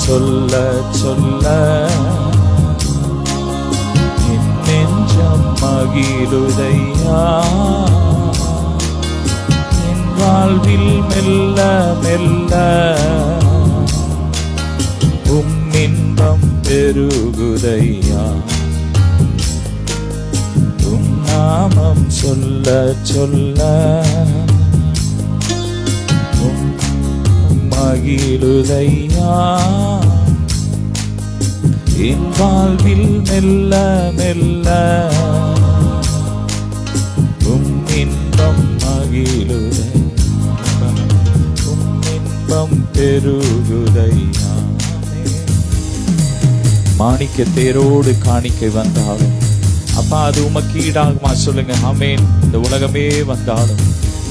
சொல்ல சொல்ல என் நெஞ்சம் மகிழுதையா. என் வாழ்வில் மெல்ல மெல்ல இன்பம் பெருகுதையா. நாமம் சொல்ல சொல்ல மகிழுதையா. என் வாழ்வில் மெல்ல மெல்ல இன்பம் மகிழுதையா. இன்பம் பெருகுதையா. மாணிக்க தேரோடு காணிக்கை வந்தாலும் அப்பா அது உமக்கு ஈடாகுமா? சொல்லுங்க ஆமென். இந்த உலகமே வந்தாலும்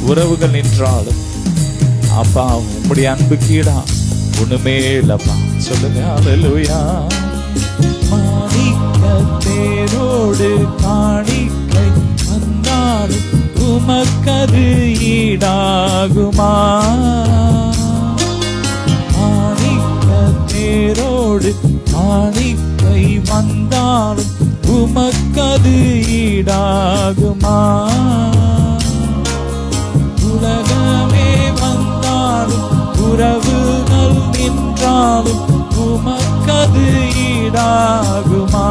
உறவுகள் நின்றாலும் அப்பா உம்முடைய அன்புக்கு ஈடா ஒண்ணுமே இல்லப்பா. சொல்லுங்க அல்லேலூயா. மாணிக்க தேரோடு காணிக்கை வந்தாலும் உமக்கது ஈடாகுமா? மாணிக்க தேரோடு காணிக்கை வந்தாலும் உமக்கது ஈடாகுமா? உலகமே வந்தாலும் உறவுகள் நின்றாலும் உமக்கது ஈடாகுமா?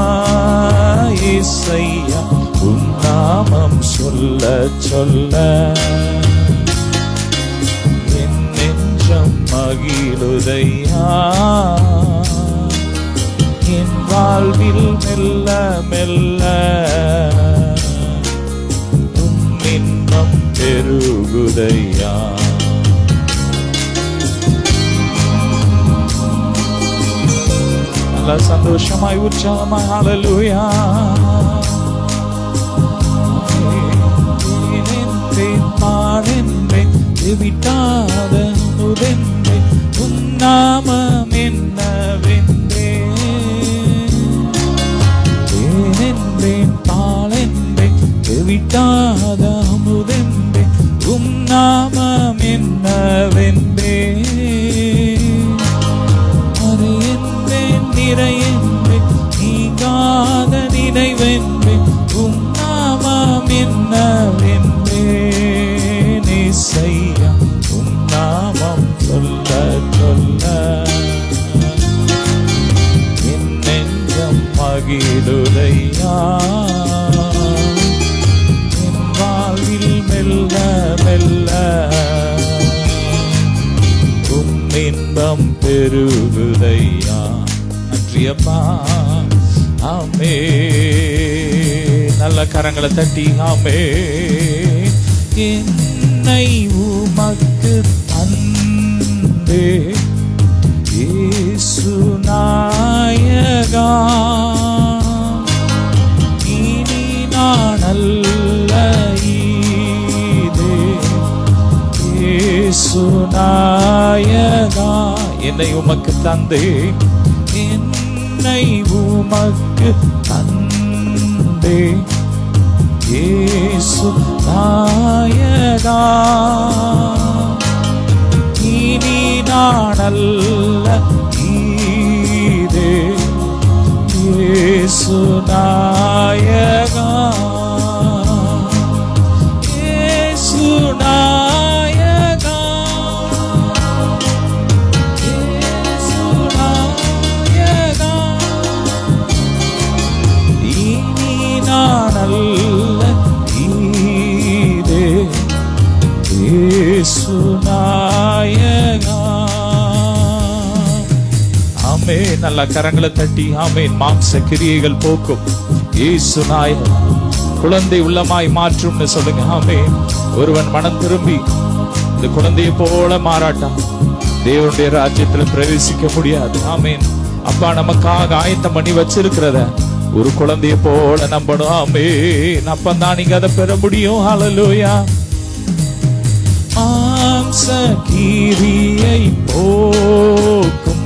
இயேசையா உம் நாமம் சொல்ல சொல்ல என் நெஞ்சம் மகிழுதையா. என் வாழ்வில் மெல்ல மெல்ல இன்பம் பெருகுதையா. நல்ல சந்தோஷமாய் உற்சாகமாய் ஹல்லேலூயா. பாடென்பேன் விட்டாத முதென்பேன் உன் நாமம் என்னவென்பேன். பாலென்பேன் விட்டாத முதென்பேன் உம் நாமம் என்னவென்பேன். அறையென்பேன் நிறையென்பேன் நீங்காத நினைவென்பேன் உம் நாமம் என்னவென்பேன். இசையா உம் நாமம் சொல்ல சொல்ல என் நெஞ்சம் மகிழுதையா. என் வாழ்வில் மெல்ல மெல்ல உம் இன்பம் பெருகுதையா. நன்றியப்பா. ஆமே. நல்ல கரங்களை தட்டி ஆமே. என்னை உமக்கு தந்தே இயேசு நாயகா. இனி நான் அல்ல இதே இயேசு நாயகா. என்னை உமக்கு தந்தே என்னை உமக்கு தந்தே இயேசு நாயகா. இனி நான் அல்ல இதே இயேசு நாயகா. இயேசு நாயகா. இயேசு நாயகா. இனி நான் அல்ல இதே இயேசு நாயகா. ஆமே. நல்ல கரங்களை தட்டி ஆமேன். மாம்ச கிரியைகள் போக்கும் இயேசு நாயகா. குழந்தை உள்ளமாய் மாற்றும்னு சொல்லுங்க ஆமேன். ஒருவன் மனம் திரும்பி இந்த குழந்தையை போல மாறாட்டா தேவனுடைய ராஜ்யத்துல பிரவேசிக்க முடியாது. ஆமேன். அப்பா நமக்காக ஆயத்தம் பண்ணி வச்சிருக்கிறத ஒரு குழந்தையை போல நம்பணும். ஆமேன். அப்பந்தான் நீங்க அதை பெற முடியும். ஹல்லேலூயா. மாம்ச கிரியை போக்கும்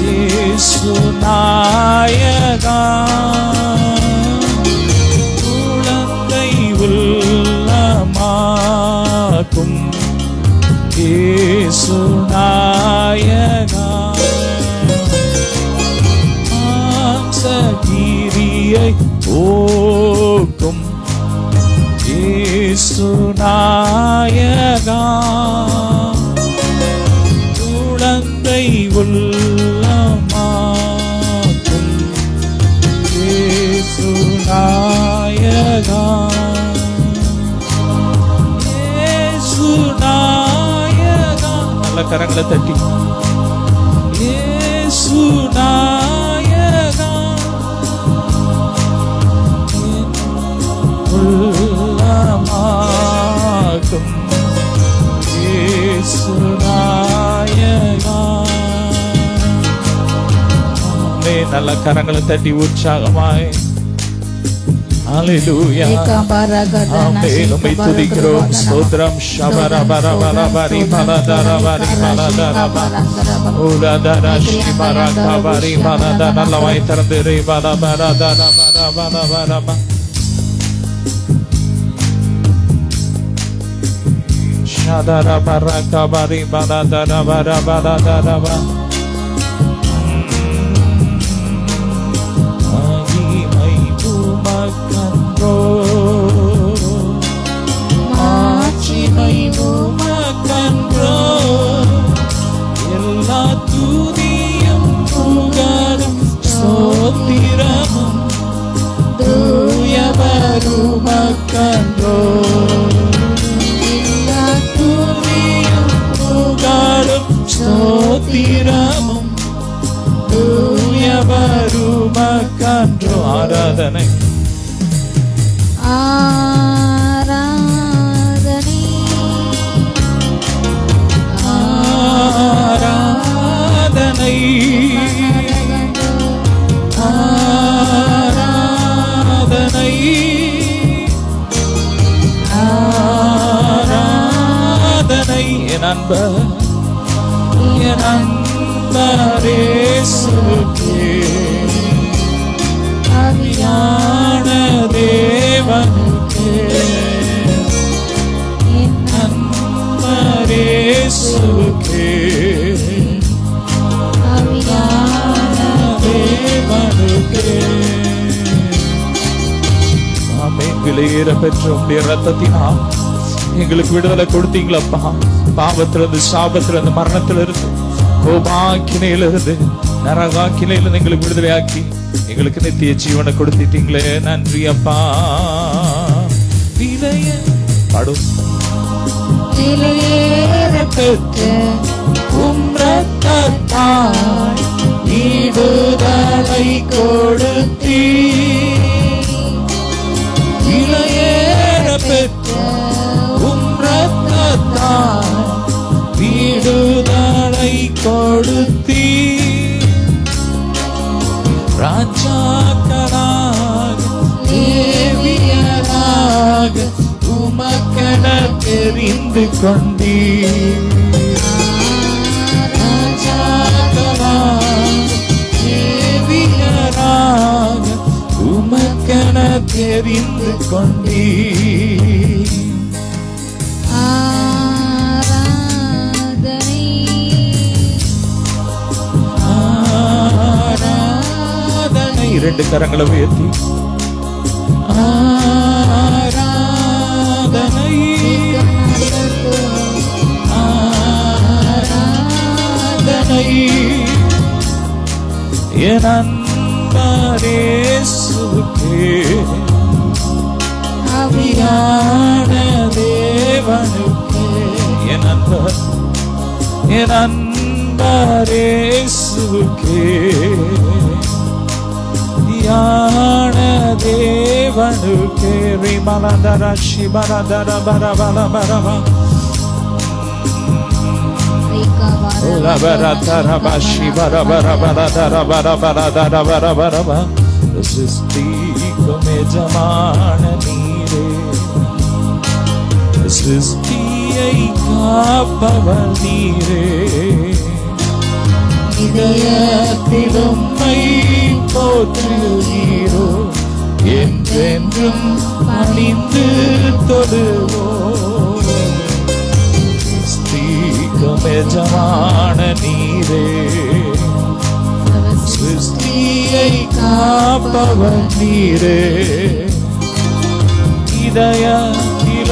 இயேசு நாயகா. குழந்தை உள்ளமாக்கும் இயேசு நாயகா. இயேசு நாயகா குழந்தை உள்ளமாக்கும் இயேசு நாயகா இயேசு நாயகா. நல்ல கரங்களை தட்டி இயேசு நாயகா உள்ளமாக்கும் இயேசு நாயகா. நல்ல கரங்களை தட்டி உற்சாகமாய் ஹல்லேலூயா. ஆமென். உம்மை துதிக்கிறோம். ஸ்தோத்திரம். ஷபரபரபரபரி பலதரபரி பலதரப உலதர ஷிபரகபரி பலத. நல்ல வாய் திறந்து ரே பலபரதரபரபரபரப ஷதரபரகபரி பலதரபரபரதரப மாட்சிமை உமக்கன்றோ எல்லா துதியும் புகழும் ஸ்தோத்திரமும் தூயவர் உமக்கன்றோ எல்லா துதியும் புகழும் ஸ்தோத்திரமும் தூயவர் உமக்கன்றோ. ஆராதனை ஆராதனை ஆராதனை ஆராதனை ஆராதனை. என் அன்பரே சுகே அவியான தேவனுக்கே என் அன்பரே சுகே அவியான தேவனுக்கே. விலையேற பெற்ற உடைய ரத்தத்தினால் எங்களுக்கு விடுதலை கொடுத்தீங்களப்பா. பாவத்திலிருந்து, சாபத்திலிருந்து, மரணத்திலிருந்து, கோபாக்கினையிலிருந்து, நரகாக்கினையிலிருந்து எங்களுக்கு விடுதலையாக்கி எங்களுக்கு நித்திய ஜீவனை கொடுத்துட்டீங்களே. நன்றி அப்பா. பாடும் விலையேற பெற்ற உம் ரத்தத்தால் விடுதலை கொடுத்தீர். விலையேற பெற்ற உம் ரத்தத்தால் விடுதலை கொடுத்தீர். ராஜாக்களாக தேவியராக உமக்கென தெரிந்து கொண்டீர். ராஜாக்களாக தேவியராக உமக்கென தெரிந்து கொண்டீர். இரண்டு கரங்களை உயர்த்தி ஆராதனை ஆராதனை. என் அன்பரே சுகே அவியான தேவனுக்கே. என் அன்பரே சுகே யான தேவனுக்கே. ரிமலதர சிபரதர பரபரபரப உலபரதரப சிபரபரபரதரபரபரதரபரபரப. சிருஷ்டிக்கும் எஜமான நீரே, சிருஷ்டியை காப்பவர் நீரே. இதயத்தில் உம்மை போற்றுகிறோ, என்றென்றும் பணிந்து தொழுவோம். சிருஷ்டிக்கும் எஜமான நீரே, சிருஷ்டியை காப்பவர் நீரே. இதய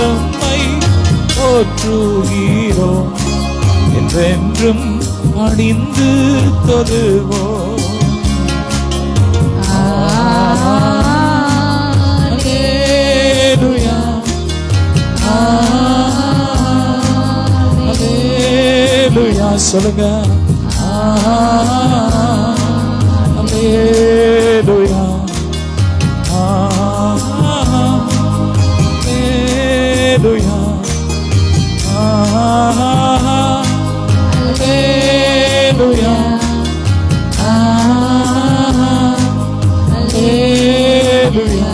உம்மை போற்றுகிறோம், என்றென்றும் அணிந்து தொழுவோம். அல்லேலூயா, அல்லேலூயா சொல்லுங்க. அல்லேலூயா, அல்லேலூயா, அல்லேலூயா, அல்லேலூயா,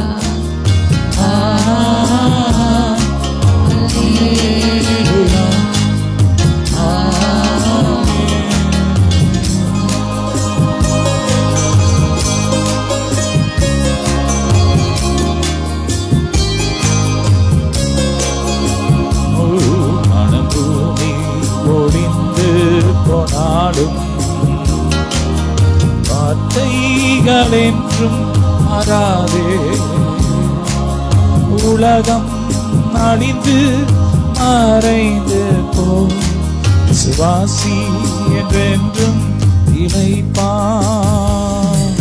மனபூமி ஒளிந்து போனாலும் வார்த்தைகள் என்றும் மாறாதே. உலகம் அழிந்து மறைந்து போ, சுவாசி என்றென்றும் இளைப்பான்.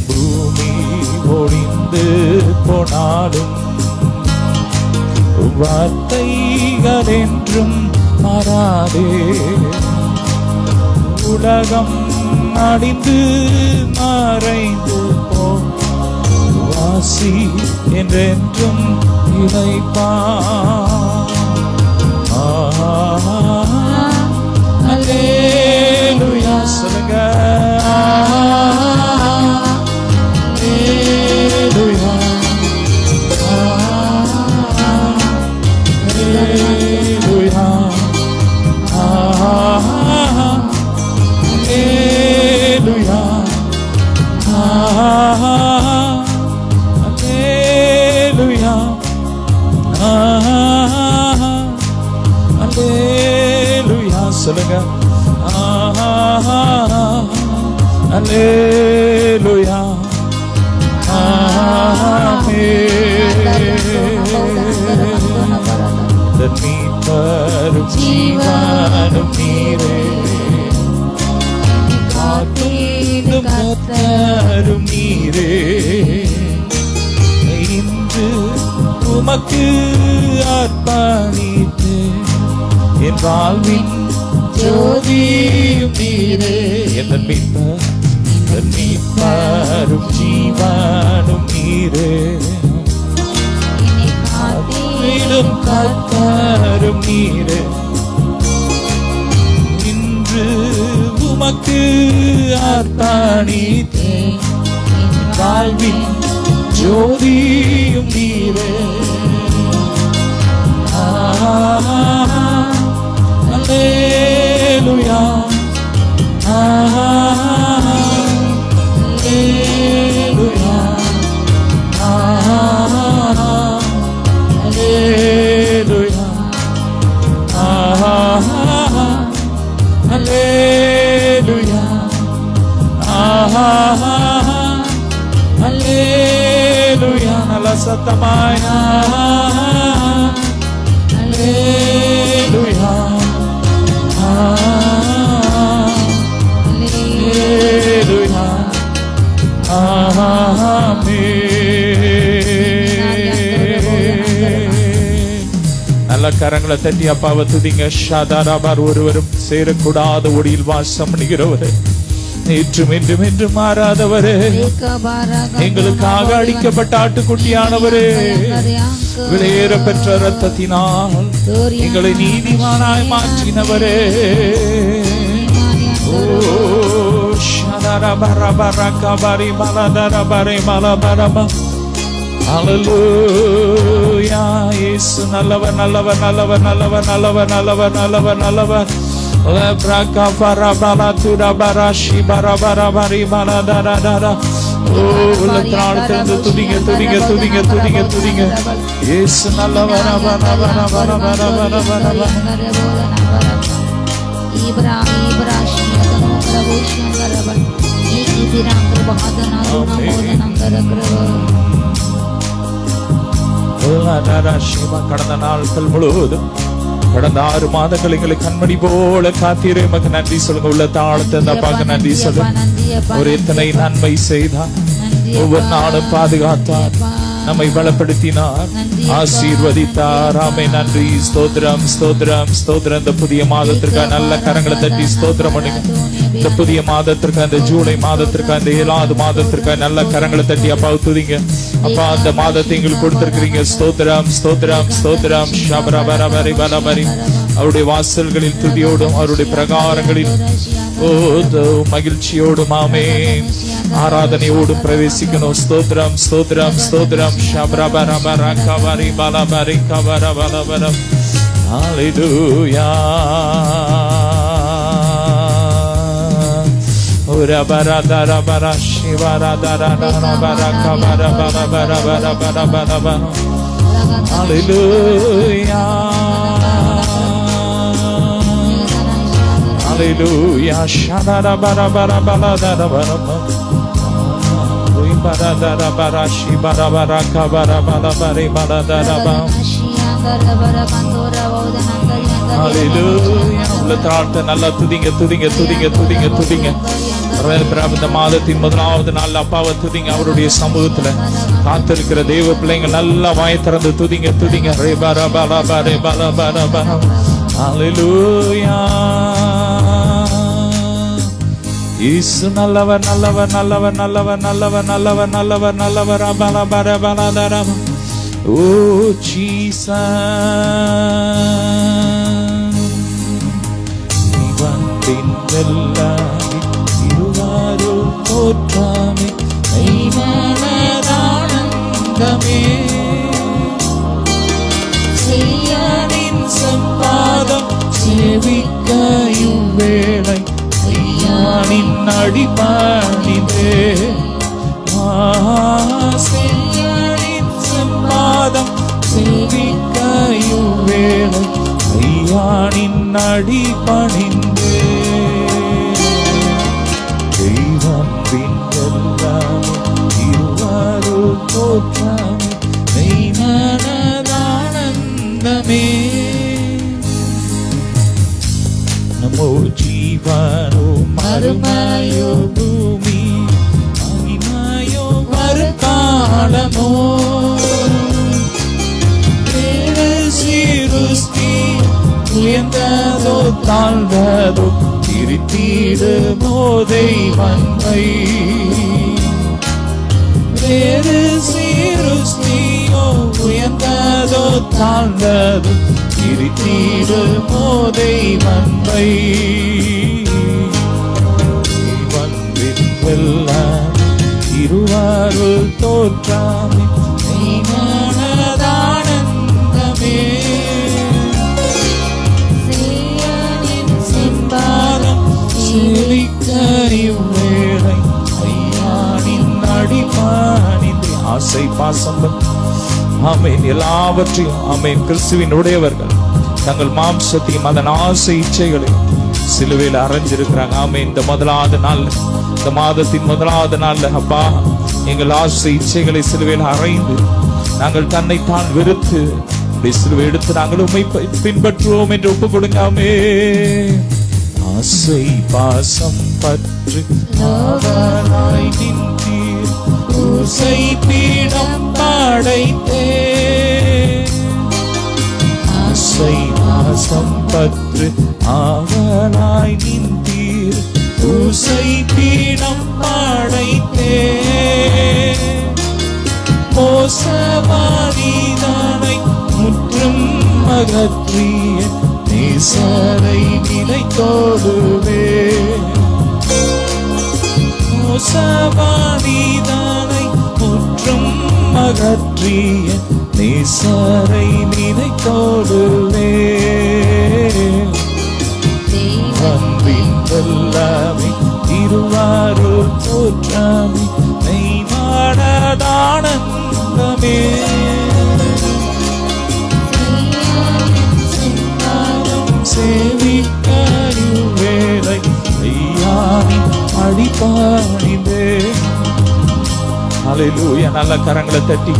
பூமி ஒளிந்து போனாலும் வார்த்தைகள் என்றும் மாறாதே. உலகம் அழிந்து மறைந்து போ, வாசி என்றென்றும் இளைப்பான். அல்லேலூயா சொல்லுங்க. அல்லேலூயா, அல்லேலூயா, அல்லேலூயா, அல்லேலூயா, அல்லேலூயா சொல்லுங்க. அல்லேலூயா, மீட்பரும் ஜீவனும் நீரே, காத்தீடும் கர்த்தரும் நீரே. இன்று உமக்கு அர்ப்பணித்து என் வாழ்வின் ஜோதியும் நீரே. என் மீட்பரும் ஜீவனும் நீரே, காத்தீடும் கர்த்தரும் நீரே. இன்று உமக்கு அர்ப்பணித்து வாழ்வின் ஜோதியும் நீரே. அல்லேலூயா, அல்லேலூயா, அல்லேலூயா, அல்லேலூயா, அல்லேலூயா. நல்ல சத்தமாய் அல்லேலூயா, அல்லேலூயா, நல்ல கரங்களை தட்டி அப்பாவை துதிங்க. ஷாதாராபார் ஒருவரும் சேரக்கூடாத ஒளியில் வாசம் பண்ணுகிறவரே, நேற்றும் என்றும் என்றும் மாறாதவரே, எங்களுக்காக அடிக்கப்பட்ட ஆட்டுக்குட்டியானவரே, விலையேற பெற்ற ரத்தத்தினால் எங்களை நீதிமானாய் மாற்றினவரே. ஓ ஷாதாராபாராபாராகாபாரி மலதரபரே மலபரபா. அல்லேலூயா, இயேசு நல்லவர், நல்லவர், நல்லவர், நல்லவர், நல்லவர், நல்லவர், நல்லவர், நல்லவர். லப்ரகா பரபரா துரபராஷி பரபரபரி மலதரதரா. ஓ உள்ளத்தாழ்ந்து துதிங்க, துதிங்க, துதிங்க, துதிங்க, துதிங்க. இயேசு நல்லவர், நல்லவர், நல்லவர், நல்லவர், நல்லவர், நல்லவர். கடந்த நாட்கள் முழுவதும் கடந்த 6 மாதங்கள் எங்களை கண்மணி போல காத்தீரே, மக்கு நன்றி சொல்லுங்க. உள்ள தாழ்த்த அப்பாக்கு நன்றி சொல்லுங்க. ஒரு எத்தனை நன்மை செய்தார், ஒவ்வொரு நாளும் பாதுகாத்தார், நம்மை பலப்படுத்தினார், ஆசீர்வதித்தார். ஆமே, நன்றி, ஸ்தோத்திரம் ஸ்தோத்திரம் ஸ்தோத்திரம். இந்த புதிய மாதத்திற்காக நல்ல கரங்களை தட்டி ஸ்தோத்திரம் பண்ணுங்க. இந்த புதிய மாதத்திற்கு, அந்த ஜூலை மாதத்திற்கு, அந்த 7வது மாதத்திற்கு நல்ல கரங்களை தட்டி அப்பா துதிங்க. அப்பா, அந்த மாதத்தை எங்களுக்கு கொடுத்திருக்கிறீங்க. ஸ்தோத்திரம் ஸ்தோத்திரம் ஸ்தோத்திரம். ஷபரபரபரி பலபரி. அவருடைய வாசல்களில் துதியோடும் அவருடைய பிரகாரங்களில் மகிழ்ச்சியோடும் ஆமென் ஆராதனையோடும் பிரவேசிக்கணும். ஸ்தோத்திரம் ஸ்தோத்திரம் ஸ்தோத்திரம். ஷபரபரபர கவரி பலபரி கவர பலபரம். ஹல்லேலூயா. Urabara shivara dara dara bara kabara bara bara bara bara bara bara. Hallelujah. Hallelujah. Shadara bara bara bara dara bara bara. Bara dara bara shivara bara kabara bara bara bara dara bara. Hallelujah. உள்ள தாழ்த்த நல்லா துதிங்க துதிங்க துதிங்க துதிங்க துதிங்க. இந்த மாதத்தின் 1வது நாள் அப்பாவை துதிங்க. அவருடைய சமூகத்துல காத்திருக்கிற தேவ பிள்ளைங்க நல்லா வாய் திறந்து துதிங்க துதிங்க. ஹல்லேலூயா. இயேசு நல்லவர் நல்லவர் நல்லவர் நல்லவர் நல்லவர் நல்லவர் நல்லவர் நல்லவர். அபல பர பல தரம். ஓ ஜீசஸ், இவன் இருவாரோ தோற்றாமே மெய்மனதானந்தமே. செய்யானின் சம்பாதம் சேவிக்கையும் வேளை ஐயானின் அடிபாணிதே. செய்யானின் சம்பாதம் சேவிக்கையும் வேளை ஐயானின் அடிபணிந்தே. தெய்வம் பின்னெல்லாம் இருவாரோ தோற்றாமே மெய்மனதானந்தமே. நமோ ஜீவனோ மறுமையோ பூமி மகிமையோ வருகாலமோ. சிருஷ்டி உயர்ந்ததோ தாழ்ந்ததோ திருத்திடுமோ தெய்வன்மை. வேறு சிருஷ்டியோ உயர்ந்ததோ தாழ்ந்ததோ திருத்திடுமோ தெய்வன்மை. தெய்வன்பின் வெல்லாம் இருவாருள் தோற்றாமே மெய்மனதானந்தமே. ஆசை பாசம் ஆமென் எல்லாவற்றையும் ஆமென் கிறிஸ்துவின் உடையவர்கள் தங்கள் மாம்சத்தையும் அதன் ஆசை இச்சைகளையும் சிலுவையில் அறைஞ்சிருக்கிறாங்க. ஆமென். இந்த 1வது நாள், இந்த மாதத்தின் 1வது நாள்ல அப்பா எங்கள் ஆசை இச்சைகளை சிலுவையில் அறைந்து நாங்கள் தன்னைத்தான் வெறுத்து சிலுவை எடுத்து நாங்கள் உம்மை பின்பற்றுவோம் என்று ஒப்புக் கொடுங்காமே. ஆசை பாசம் பற்று ஆவலாய் நின்றீர் பூசை பீடம் படைத்தே. ஆசை பாசம் பற்று ஆவலாய் நின்றீர் பூசை பீடம் படைத்தே. மோசமானீதானை முற்றும் அகற்றிய நேசரை நிலைத்தோடுவே. மோசமானீதானை முற்றும் அகற்றிய நேசரை நிலைத்தோடுவே. அன்பின் எல்லாமே இருவாரோ தோற்றாமே மெய்மனதானந்தமே. சேவிக்கையும் வேளை ஐயானின் அடிபாணிதே. ஹalleluya. நல்ல கரங்களை தட்டி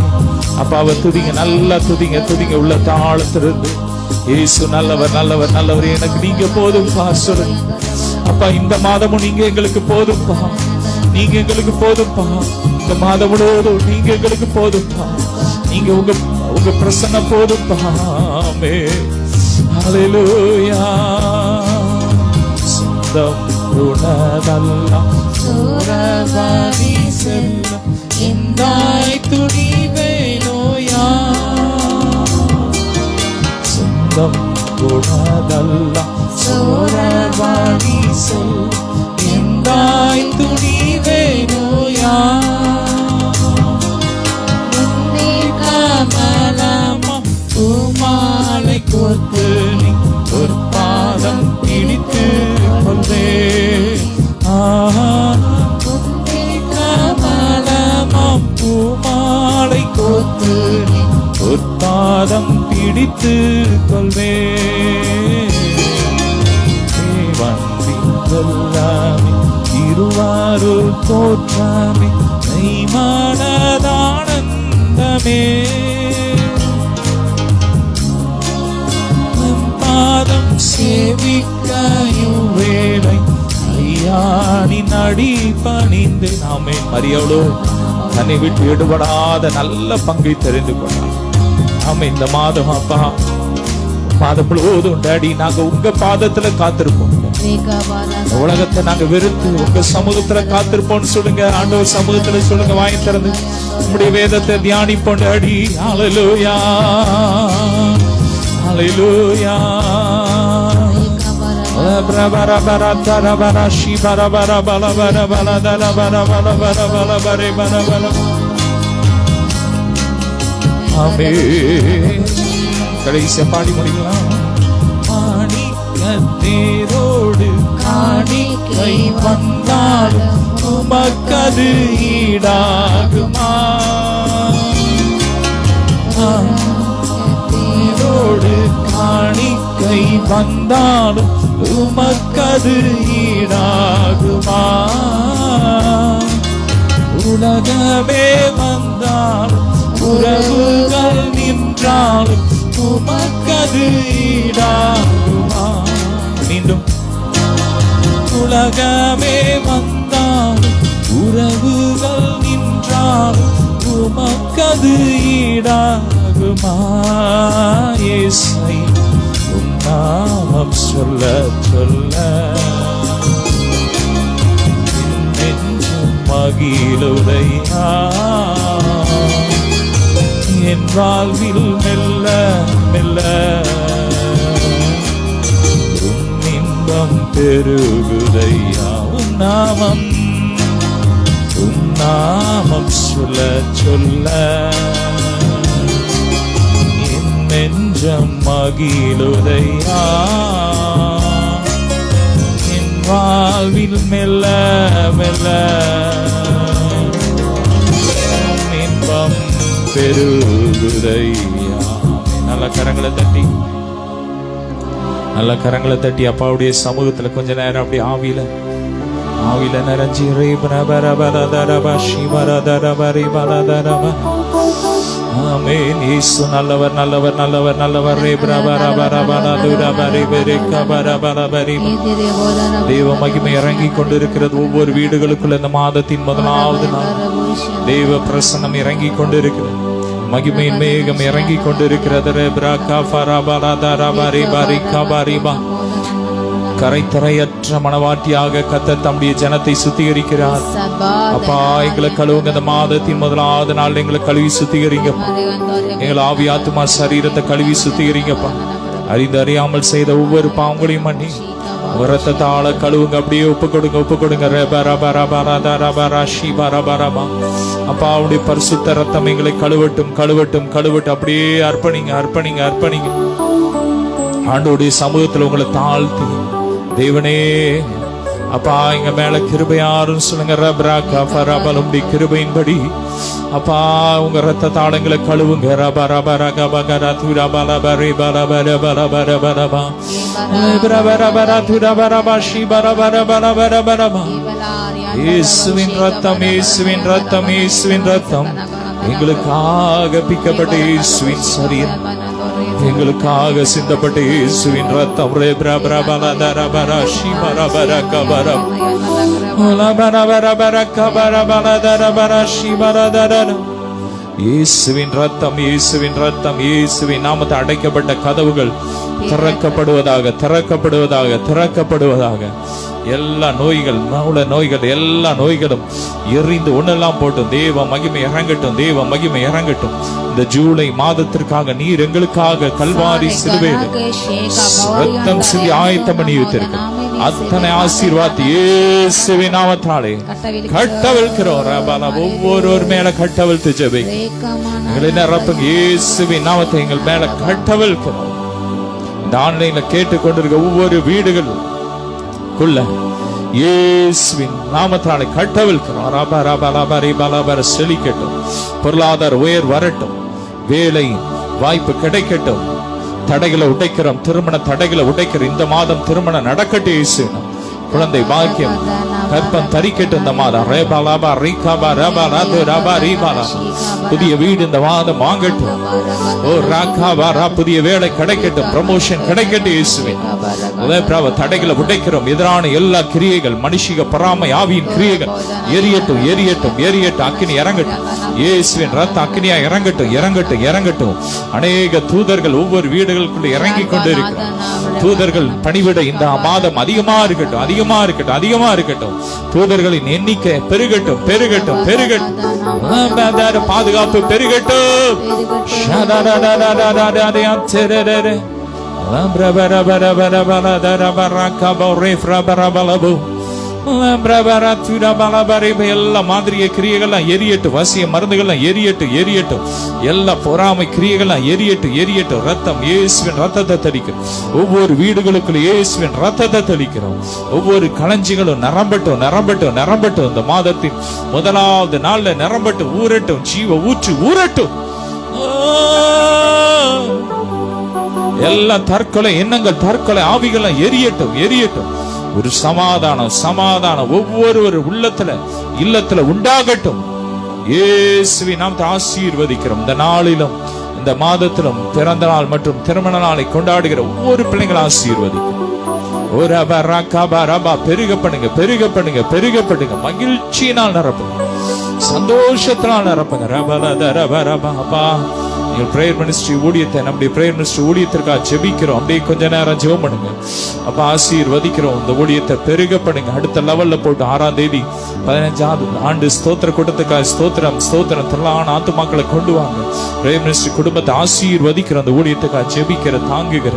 அப்பாவை துதிங்க, நல்லா துதிங்க, துதிங்க உள்ள தாழ்த்திருந்து. இயேசு நல்லவர், நல்லவர், நல்லவர், எனக்கு நீங்க போதும்பா சொல்லுங்க. அப்பா இந்த மாதமும் நீங்க எங்களுக்கு போதும்பா, நீங்க எங்களுக்கு போதும்பா. இந்த மாதம் முழுவதும் நீங்க எங்களுக்கு போதும்பா, நீங்க உங்க பிரசன்ன போதும்பா. ஆமென் ஹalleluya. சொந்தம் உனதெல்லாம் சோரவனி செல்ல இந்தாய் துணிவேனோயா. சொந்தம் உனதெல்லாம் சோரவனி செல்ல இந்தாய் துணிவேனோயா. முன்னே கமலமா பூமாலை கோர்த்து நீ ஒரு பாதம் பிடித்து கொண்டே. முன்னே கமலமா பூமாலை கோர்த்து நீ ஒரு பாதம் பிடித்து கொள்வே. வந்தில்லாமே திருவாரூர் தோற்றமே மெய்மானதானந்தமே. பாதம் சேவிக்கையும் வேலை ஐயானின் அடி பணிந்து. நாமே மரியாளோ தன்னை விட்டு எடுபடாத நல்ல பங்கை தெரிந்து கொண்டார். நாம இந்த மாதம் அப்பா மாதம் முழுவதும் டாடி நாங்க உங்க பாதத்துல காத்திருப்போம். உலகத்தை நாங்க வெறுத்து உங்க சமூகத்துல காத்திருப்போம்னு சொல்லுங்க. ஆண்டவர் சமூகத்துல சொல்லுங்க, வாங்கி திறந்து உங்களுடைய வேதத்தை தியானிப்போம் டாடி. ஹalleluya ஹalleluya. கடைசியா பாடி முடிக்கலாம். மாணிக்கத்தேரோடு காணிக்கை வந்தாலும் உமக்கது ஈடாகுமா. தேரோடு காணிக்கை வந்தாலும் உமக்கது ஈடாகுமா. உலகமே வந்தாலும் உறவுகள் நின்றாலும் உமக்கது ஈடாகுமா. மீண்டும் உலகமே வந்தாலும் உறவுகள் நின்றாலும் உமக்கது ஈடாகுமா. இயேசை உம் நாமம் சொல்ல சொல்ல நெஞ்சம் மகிழுதையா. என் வாழ்வில் மெல்ல மெல்ல உன் இன்பம் பெருகுதையா. உன் நாமம் சொல்ல சொல்ல என் நெஞ்சம் மகிழுதையா. என் வாழ்வில் மெல்ல மெல்ல இன்பம் பெருகுதையா. நல்ல கரங்களை தட்டி, நல்ல கரங்களை தட்டி அப்பாவுடைய சமூகத்துல கொஞ்ச நேரம் அப்படி ஆவியில நிறைஞ்சி ஆமென். இயேசு நல்லவர், நல்லவர், நல்லவர், நல்லவர். தேவ மகிமை இறங்கி கொண்டிருக்கிறது ஒவ்வொரு வீடுகளுக்குள்ள. இந்த மாதத்தின் முதலாவது நாள் தேவ பிரசன்னம் இறங்கி கொண்டிருக்கிறது. மகிமையின் மேகம் இறங்கி கொண்டிருக்கிறது. கரைத்தரையற்ற மனவாட்டியாக கர்த்தர் தம்முடைய ஜனத்தை சுத்திகரிக்கிறார். அப்பா எங்களை கழுவுங்க. இந்த மாதத்தின் முதலாவது நாள் எங்களை கழுவி சுத்திகரிங்கப்பா. எங்களை ஆவி ஆத்துமா சரீரத்தை கழுவி சுத்திகரிங்கப்பா. அறிந்து அறியாமல் செய்த ஒவ்வொரு பாவங்களையும் பண்ணி ரத்தத்தால கழுவுங்க. அப்படியே ஒப்பு கொடுங்க, ஒப்பு கொடுங்க. அப்பா அவருடைய பரிசுத்த ரத்தம் எங்களை கழுவட்டும், கழுவட்டும், கழுவட்டும். அப்படியே அர்ப்பணிங்க, அர்ப்பணிங்க, அர்ப்பணிங்க. ஆண்டவருடைய சமூகத்தில் உங்களை தாழ்த்தி, தேவனே அப்பா எங்க மேல கிருபையாரும் சொல்லுங்க. ரபராக்கா பரபலமுடி கிருபையின்படி அப்பா உங்க ரத்த தாளங்களை கழுவுங்க. ரப ரப ரக பகர துர பல பரி பல பர பல பர பரபா இயேசுவின் ரத்தம், இயேசுவின் ரத்தம், இயேசுவின் ரத்தம், எங்களுக்காக பிக்கப்பட்ட இயேசுவின் சரீரம், எங்களுக்காக சிந்தப்பட்ட இயேசுவின் ரத்தம். இயேசுவின் ரத்தம், இயேசுவின் ரத்தம், இயேசுவின் நாமத்தை அடைக்கப்பட்ட கதவுகள் திறக்கப்படுவதாக, திறக்கப்படுவதாக, திறக்கப்படுவதாக. எல்லா நோய்கள், மூல நோய்கள், எல்லா நோய்களும் எரிந்து ஒண்ணெல்லாம் போட்டும். தேவ மகிமை இறங்கட்டும், தேவ மகிமை இறங்கட்டும். இந்த ஜூலை மாதத்திற்காக நீர் எங்களுக்காக கல்வாரி சிலுவையில் ரத்தம் சிந்தி ஆயத்தம் பண்ணி வைத்திருக்க அத்தனை ஆசீர்வாதத்தை இயேசுவின் நாமத்தாலே கட்டவிழ்க்கிறோம். ஒவ்வொரு மேல கட்டவிழ்த்து ஜெபி எங்களை நிரப்புங்க. இயேசுவின் நாமத்தை எங்கள் மேல கட்டவிழ்க்கிறோம். இந்த ஆன்லைன்ல கேட்டுக்கொண்டிருக்க ஒவ்வொரு வீடுகளுக்குள்ள இயேசுவின் நாமத்தாலே கட்டவிழ்க்கிறோம். செழிக்கட்டும், பொருளாதார உயர் வரட்டும், வேலை வாய்ப்பு கிடைக்கட்டும். தடைகளை உடைக்கிறோம், திருமண தடைகளை உடைக்கிறோம். இந்த மாதம் திருமணம் நடக்கட்டும் இயேசுவின். குழந்தை பாக்கியம் கற்பம் தரிக்கட்டும் இந்த மாதம். புதிய வீடு இந்த மாதம் வாங்கட்டும். ஓ ராகாபாரா புதிய வேலை கிடைக்கட்டும், ப்ரமோஷன் கிடைக்கட்டும் இயேசுவின். தடைகளை உடைக்கிறோம். எதிரான எல்லா கிரியைகள், மனுஷிக பொறாமை ஆவியின் கிரியைகள் எரியட்டும், எரியட்டும், எரியட்டும். அக்கினி இறங்கட்டும், இயேசுவின் ரத்த அக்கினியா இறங்கட்டும், இறங்கட்டும், இறங்கட்டும். அநேக தூதர்கள் ஒவ்வொரு வீடுகளுக்குள்ள இறங்கி கொண்டு இருக்கிறார். தூதர்கள் பணிவிட இந்த மாதம் அதிகமா இருக்கட்டும், அதிகமா இருக்கட்டும், அதிகமா இருக்கட்டும். தூதர்களின் எண்ணிக்கை பெருகட்டும், பெருகட்டும், பெருகட்டும். பாதுகாப்பு பெருகட்டும். எல்லா மாதிரிய கிரியைகள்லாம் எரியட்டும், வசிய மருந்துகள்லாம் எரியட்டும், எரியட்டும். எல்லா பொறாமை கிரியைகள்லாம் எரியட்டும், எரியட்டும். ரத்தம், இயேசுவின் ரத்தத்தை தெளிக்கிறோம். ஒவ்வொரு வீடுகளுக்குள்ள இயேசுவின் ரத்தத்தை தெளிக்கிறோம். ஒவ்வொரு களஞ்சிகளும் நிரம்பட்டும், நிரம்பட்டும், நிரம்பட்டும். இந்த மாதத்தின் முதலாவது நாள்ல நிரம்பட்டும், ஊரட்டும், ஜீவ ஊற்று ஊரட்டும். எல்லா தற்கொலை எண்ணங்கள், தற்கொலை ஆவிகள் எரியட்டும், எரியட்டும். ஒரு சமாதானம், சமாதானம் ஒவ்வொரு உள்ளத்துல இல்லத்துல உண்டாகட்டும். இயேசுவின் நாமத்தை ஆசீர்வதிக்கிறோம். இந்த நாளிலும் இந்த மாதத்திலும் பிறந்த நாள் மற்றும் திருமண நாளை கொண்டாடுகிற ஒவ்வொரு பிள்ளைகளை ஆசீர்வதிக்கிறோம். பெருக பண்ணுங்க, பெருக பண்ணுங்க, பெருக பண்ணுங்க. மகிழ்ச்சியினால் நிரப்புங்க, சந்தோஷத்தினால் நிரப்புங்க. அப்பா பிரேயர் மினிஸ்ட்ரி ஊழியத்தை, நம்முடைய பிரேயர் மினிஸ்ட்ரி ஊழியத்திற்காக ஜெபிக்கிறோம். அப்படியே கொஞ்ச நேரம் ஜெபம் பண்ணுங்க. அப்ப ஆசீர்வதிக்கிறோம். இந்த ஊழியத்தை பெருக பண்ணுங்க. அடுத்த லெவல்ல போட்டு 6ஆம் தேதி 15ஆவது ஆண்டு ஸ்தோத்திர கூட்டத்துக்காக ஸ்தோத்திரம், ஸ்தோத்திரம் திரளான ஆத்துமாக்களை கொண்டு வாங்க. பிரேயர் மினிஸ்ட்ரி குடும்பத்தை ஆசீர்வதிக்கிற அந்த ஊழியத்துக்காக ஜெபிக்கிற, தாங்குகிற,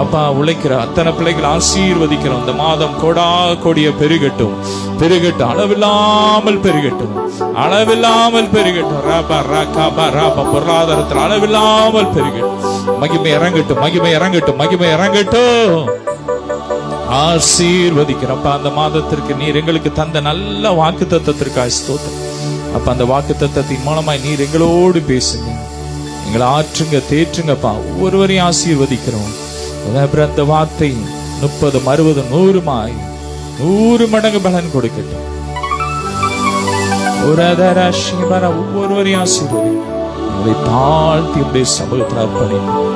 அப்பா உழைக்கிற அத்தனை பிள்ளைகளை ஆசீர்வதிக்கிறோம். இந்த மாதம் கோடா கோடிய பெருகட்டும், பெருகட்டும், அளவில்லாமல் பெருகட்டும், அளவில்லாமல் பெருகட்டும். பொருளாதாரத்தில் அளவில்லாமல் பெருகட்டும். மகிமை இறங்கட்டும், மகிமை இறங்கட்டும், மகிமை இறங்கட்டும். ஆசீர்வதிக்கிறப்ப அந்த மாதத்திற்கு நீர் எங்களுக்கு தந்த நல்ல வாக்கு தத்தத்திற்காக ஸ்தோத்திரம். அப்ப அந்த வாக்கு தத்தத்தின் மூலமாய் நீர் எங்களோடு பேசுங்க, எங்களை ஆற்றுங்க, தேற்றுங்கப்பா. ஒவ்வொருவரையும் ஆசீர்வதிக்கிறோம். அந்த வார்த்தை 30, 60, 100 மடங்கு பலன் கொடுக்கட்டும். ஒவ்வொருவரையும் ஆசீர்வதி. உங்களை தாழ்த்தி உடைய சமூகத்தில் அர்ப்பணிக்கிறோம்.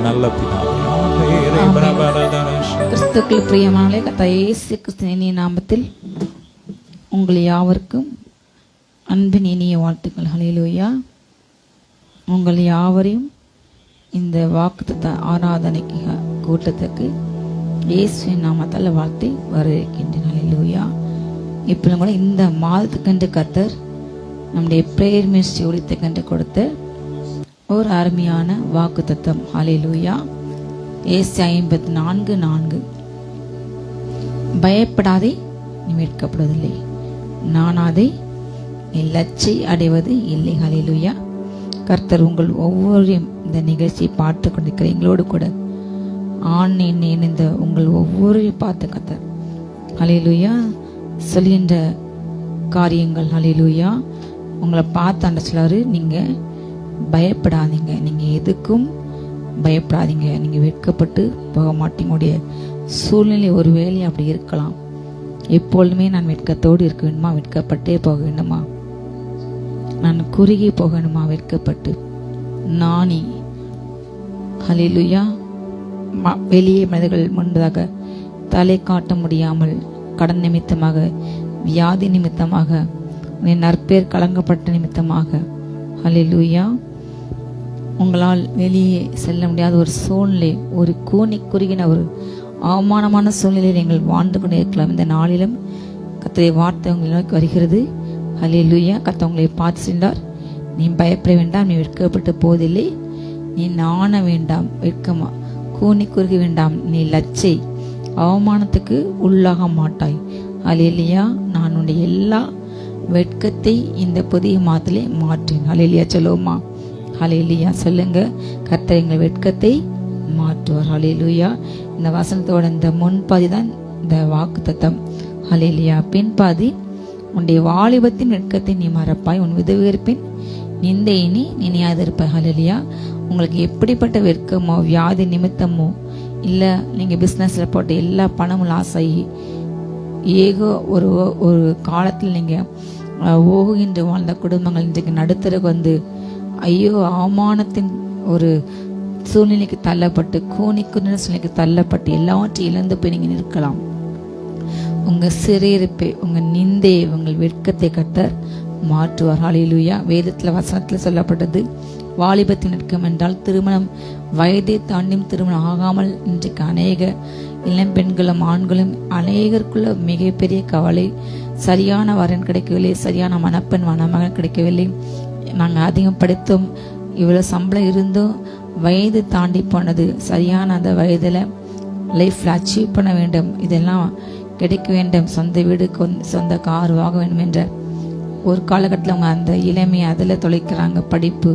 நல்ல பிதாவே, கிறிஸ்துவுக்குள் பிரியமானவர்களே, கர்த்தர் இயேசு கிறிஸ்துவின் இனிய நாமத்தில் உங்கள் யாவருக்கும் அன்பின் இனிய வாழ்த்துக்கள். ஹல்லேலூயா. உங்கள் யாவரையும் இந்த வாக்குத்தத்த ஆராதனைக்கு கூட்டத்துக்கு இயேசுவின் நாமத்தால் வாழ்த்தி வரவேற்கின்றேன். ஹல்லேலூயா. இப்போ கூட இந்த மாதத்துக்கென்று கர்த்தர் நம்முடைய பிரேயர் மினிஸ்ட்ரி ஊழியத்துக்கென்று கொடுத்த ஒரு அருமையான வாக்கு தத்தம். ஹல்லேலூயா. ஏசாயா 54:4 பயப்படாதே, நீ மீட்கப்படுவதில்லை, நானாதே நீ லட்சி அடைவது இல்லை. ஹல்லேலூயா. கர்த்தர் உங்கள் ஒவ்வொருவரையும் இந்த நிகழ்ச்சியை பார்த்து கொண்டிருக்கிற எங்களோடு கூட ஆண் இணைந்த உங்கள் ஒவ்வொருவரையும் பார்த்து கர்த்தர் ஹல்லேலூயா சொல்கின்ற காரியங்கள். ஹல்லேலூயா உங்களை பார்த்து ஆண்டவர் சொல்றாரு, நீங்கள் பயப்படாதீங்க, நீங்கள் எதுக்கும் பயப்படாதீங்க, நீங்கள் வெட்கப்பட்டு போக மாட்டீங்க. உடைய சூழ்நிலை ஒருவேளை அப்படி இருக்கலாம். எப்பொழுதுமே நான் வெட்கத்தோடு இருக்க வேண்டுமா? வெட்கப்பட்டே போக வேண்டுமா? நான் குறுகி போக வேண்டுமா? வெட்கப்பட்டு நானி ஹல்லேலூயா வெளியே மனிதர்கள் முன்பதாக தலை காட்ட முடியாமல், கடன் நிமித்தமாக, வியாதி நிமித்தமாக, நற்பேர் கலங்கப்பட்ட நிமித்தமாக, ஹல்லேலூயா உங்களால் வெளியே செல்ல முடியாத ஒரு சூழ்நிலை, ஒரு கூனி குறுகின ஒரு அவமானமான சூழ்நிலையில் நீங்கள் வாழ்ந்து கொண்டே இருக்கலாம். இந்த நாளிலும் கர்த்தருடைய வார்த்தை உங்களை நோக்கி வருகிறது. ஹல்லேலூயா கர்த்தர் உங்களை பார்த்து சென்றார், நீ பயப்பட வேண்டாம், நீ வெட்கப்பட்டு போவதில்லை, நீ நாண வேண்டாம், வெட்கமா கூனி குறுக வேண்டாம், நீ லச்சை அவமானத்துக்கு உள்ளாக மாட்டாய். ஹல்லேலூயா நான் உன்னுடைய எல்லா வெட்கத்தை இந்த புதிய மாதத்திலே மாற்றேன். ஹல்லேலூயா சொல்லுவோமா? ஹல்லேலூயா சொல்லுங்க. கர்த்தர் எங்கள் வெட்கத்தை மாற்றுவார். ஹல்லேலூயா இந்த வசனத்தோட இந்த முன்பாதி தான் இந்த வாக்கு தத்தம். ஹல்லேலூயா பின்பாதி, உன்னுடைய வாலிபத்தின் வெட்கத்தை நீ மறப்பாய், உன் விதவிருப்பின் நிந்தையை நீ நினையாதிருப்பாய். ஹல்லேலூயா உங்களுக்கு எப்படிப்பட்ட வெட்கமோ, வியாதி நிமித்தமோ, இல்லை நீங்கள் பிஸ்னஸில் போட்ட எல்லா பணமும் லாஸ் ஆகி ஏகோ ஒரு காலத்தில் நீங்கள் ஓகுகின்ற வாழ்ந்த குடும்பங்கள் இன்றைக்கு நடுத்தருக்கு வந்து ஐயோ அவமானத்தின் ஒரு சூழ்நிலைக்கு தள்ளப்பட்டு, கூனிக்குற சூழ்நிலைக்கு தள்ளப்பட்டு எல்லாவற்றையும் இழந்து போய் நீங்கள் நிற்கலாம். உங்கள் சிறையிருப்பை, உங்கள் நிந்தையை, உங்கள் வெட்கத்தை கர்த்தர் மாற்றுவார். ஹல்லேலூயா வேதத்தில் வசனத்தில் சொல்லப்பட்டது, வாலிபத்தின் வெட்கம் என்றால் திருமணம் வயதை தாண்டியும் திருமணம் ஆகாமல் இன்றைக்கு அநேக இளம் பெண்களும் ஆண்களும் அநேகருக்குள்ள மிகப்பெரிய கவலை, சரியான வரன் கிடைக்கவில்லை, சரியான மணப்பெண் மணமகன் கிடைக்கவில்லை, நாங்கள் அதிகம் படித்தோம், இவ்வளோ சம்பளம் இருந்தும் வயது தாண்டி போனது, சரியான அந்த வயதில் லைஃப்பில் அச்சீவ் பண்ண வேண்டும், இதெல்லாம் கிடைக்க வேண்டும், சொந்த வீடு சொந்த கார் வாங்க வேண்டும் என்ற ஒரு காலகட்டத்தில் அவங்க அந்த இளமையை அதில் தொலைக்கிறாங்க, படிப்பு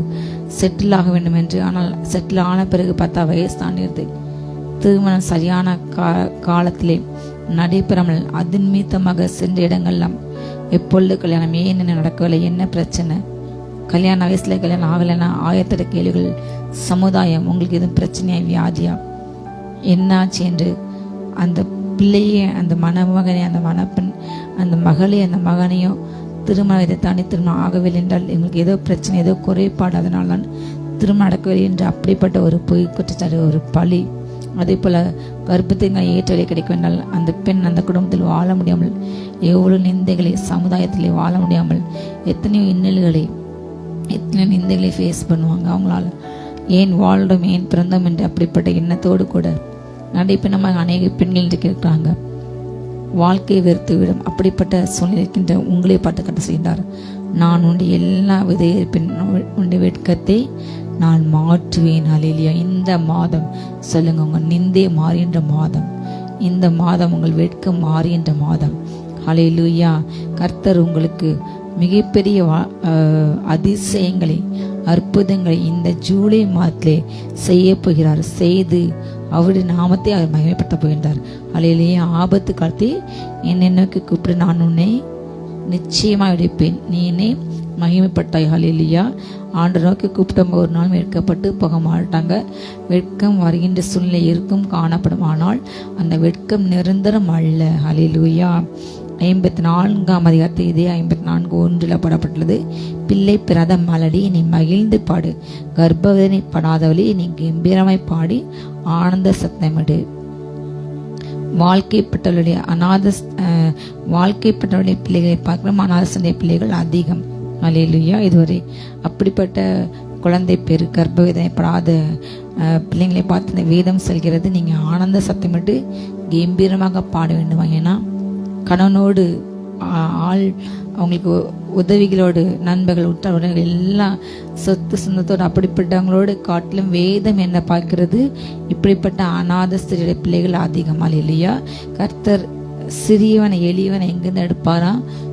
செட்டில் ஆக வேண்டும் என்று. ஆனால் செட்டில் ஆன பிறகு பார்த்தா வயசு தாண்டிடுது, திருமணம் சரியான காலத்திலே நடைபெறாமல் அதன் மீதமாக சென்ற இடங்கள்லாம் எப்பொழுது கல்யாணம், ஏன் என்ன நடக்கவில்லை, என்ன பிரச்சனை, கல்யாண வயசுல கல்யாணம் ஆகலைன்னா ஆயத்தட கேள்விகள், சமுதாயம் உங்களுக்கு எதுவும் பிரச்சனையா, வியாதியா, என்னாச்சு என்று அந்த பிள்ளையே, அந்த மணமகனை, அந்த மணப்பெண், அந்த மகளே, அந்த மகனையும் திருமணம் இதை தாண்டி திருமணம் ஆகவில்லை என்றால் எங்களுக்கு ஏதோ பிரச்சனை, ஏதோ குறைபாடு, அதனால தான் திருமணம் நடக்கவில்லை என்று அப்படிப்பட்ட ஒரு பொய் குற்றச்சாட்டு, ஒரு பழி. அதே போல் கர்ப்பத்தின் ஏற்றலை கிடைக்க வேண்டால் அந்த பெண் அந்த குடும்பத்தில் வாழ முடியாமல், எவ்வளோ நிந்தைகளை சமுதாயத்திலே வாழ முடியாமல், எத்தனையோ இன்னல்களை, எத்தனையோ நிந்தைகளை ஃபேஸ் பண்ணுவாங்க. அவங்களால ஏன் வாழ்றோம், ஏன் பிறந்தோம் என்று அப்படிப்பட்ட எண்ணத்தோடு கூட நடைபெண்ணமாக அநேக பெண்கள் இருக்கிறாங்க. வாழ்க்கையை வெறுத்து விடும் அப்படிப்பட்ட சூழ்நிலை இருக்கின்ற உங்களே பார்த்து கட்ட செய்தார். நான் உன்னுடைய எல்லா விதைப்பின் உன்னுடைய வெட்கத்தை நான் மாற்றுவேன். ஹல்லேலூயா இந்த மாதம் சொல்லுங்க, உங்கள் நிந்தை மாறுகின்ற மாதம், இந்த மாதம் உங்கள் வெட்கம் மாறுகின்ற மாதம். ஹல்லேலூயா கர்த்தர் உங்களுக்கு மிகப்பெரிய அதிசயங்களை, அற்புதங்களை இந்த ஜூலை மாதத்திலே செய்ய போகிறார். செய்து அவருடைய நாமத்தை அவர் மகிமைப்படுத்த போகின்றார். ஹல்லேலூயா ஆபத்து காலத்தை என்னை நோக்கி கூப்பிடு, நான் உன்னை நிச்சயமாக எடுப்பேன், நீ என்னை மகிமைப்பட்டாய். ஹல்லேலூயா ஆண்டு நோக்கி கூப்பிட்ட ஒரு நாள் வெட்கப்பட்டு போக மாட்டாங்க. வெட்கம் வருகின்ற சூழ்நிலை இருக்கும், காணப்படும், ஆனால் அந்த வெட்கம் நிரந்தரம் அல்ல. ஹல்லேலூயா 54ஆம் அதிகாரத்தை இதே 54:1 போடப்பட்டுள்ளது. பிள்ளை பிறந்த மலடி நீ மகிழ்ந்து பாடு, கர்ப்பவதினை படாதவளே நீ கம்பீரமாய் பாடி ஆனந்த சத்தமிடு. வாழ்க்கைப்பட்டவருடைய வாழ்க்கைப்பட்டவருடைய பிள்ளைகளை பார்க்கிறோம், அநாதசனுடைய பிள்ளைகள் அதிகம். ஹல்லேலூயா இதுவரை அப்படிப்பட்ட குழந்தை பேர் கர்ப்பவேதனை படாத பிள்ளைங்களை பார்த்து இந்த வேதம் செல்கிறது, நீங்கள் ஆனந்த சத்தமிட்டு கம்பீரமாக பாட வேண்டுமா. ஏன்னா கணவனோடு அவங்களுக்கு உதவிகளோடு, நண்பர்கள், உற்றார் உறவினர்கள் எல்லாம் சொத்து சொந்தத்தோடு அப்படிப்பட்டவங்களோடு காட்டிலும் வேதம் என்ன பார்க்கிறது, இப்படிப்பட்ட அநாத ஸ்திரீடைய பிள்ளைகள் அதிகம். ஹல்லேலூயா கர்த்தர் சிறியவனை எளியவனை எங்கிருந்து எடுப்பாரா,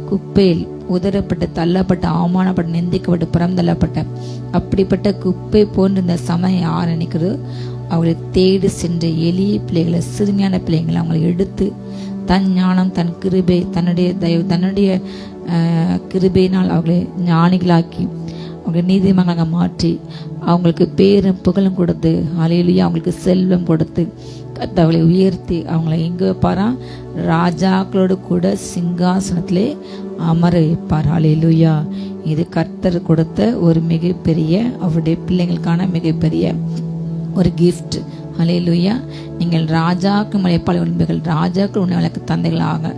குப்பையில் உதறப்பட்டு தள்ளப்பட்ட அவமானப்பட்ட நிந்திக்கப்பட்டு புறம் தள்ளப்பட்ட அப்படிப்பட்ட குப்பை போன்று இந்த சமயம் யார் நினைக்கிறதோ அவங்களை தேடி சென்ற எளிய பிள்ளைகளை, சிறுமியான பிள்ளைங்களை அவங்களை எடுத்து தன் ஞானம், தன் கிருபை, தன்னுடைய தயவு, தன்னுடைய கிருபையினால் அவர்களை ஞானிகளாக்கி அவங்களை நீதிமன்றமாக மாற்றி அவங்களுக்கு பேரும் புகழும் கொடுத்து, ஹல்லேலூயா, அவங்களுக்கு செல்வம் கொடுத்து அவங்களை உயர்த்தி அவங்களை எங்கே வைப்பாரா? ராஜாக்களோடு கூட சிங்காசனத்திலே அமர வைப்பார். ஹல்லேலூயா. இது கர்த்தர் கொடுத்த ஒரு மிகப்பெரிய, அவருடைய பிள்ளைங்களுக்கான மிகப்பெரிய ஒரு கிஃப்ட். ஹல்லேலூயா. நீங்கள் ராஜாக்கள் மலைப்பால் உண்மைகள், ராஜாக்கள் உன்னை தந்தைகளாக,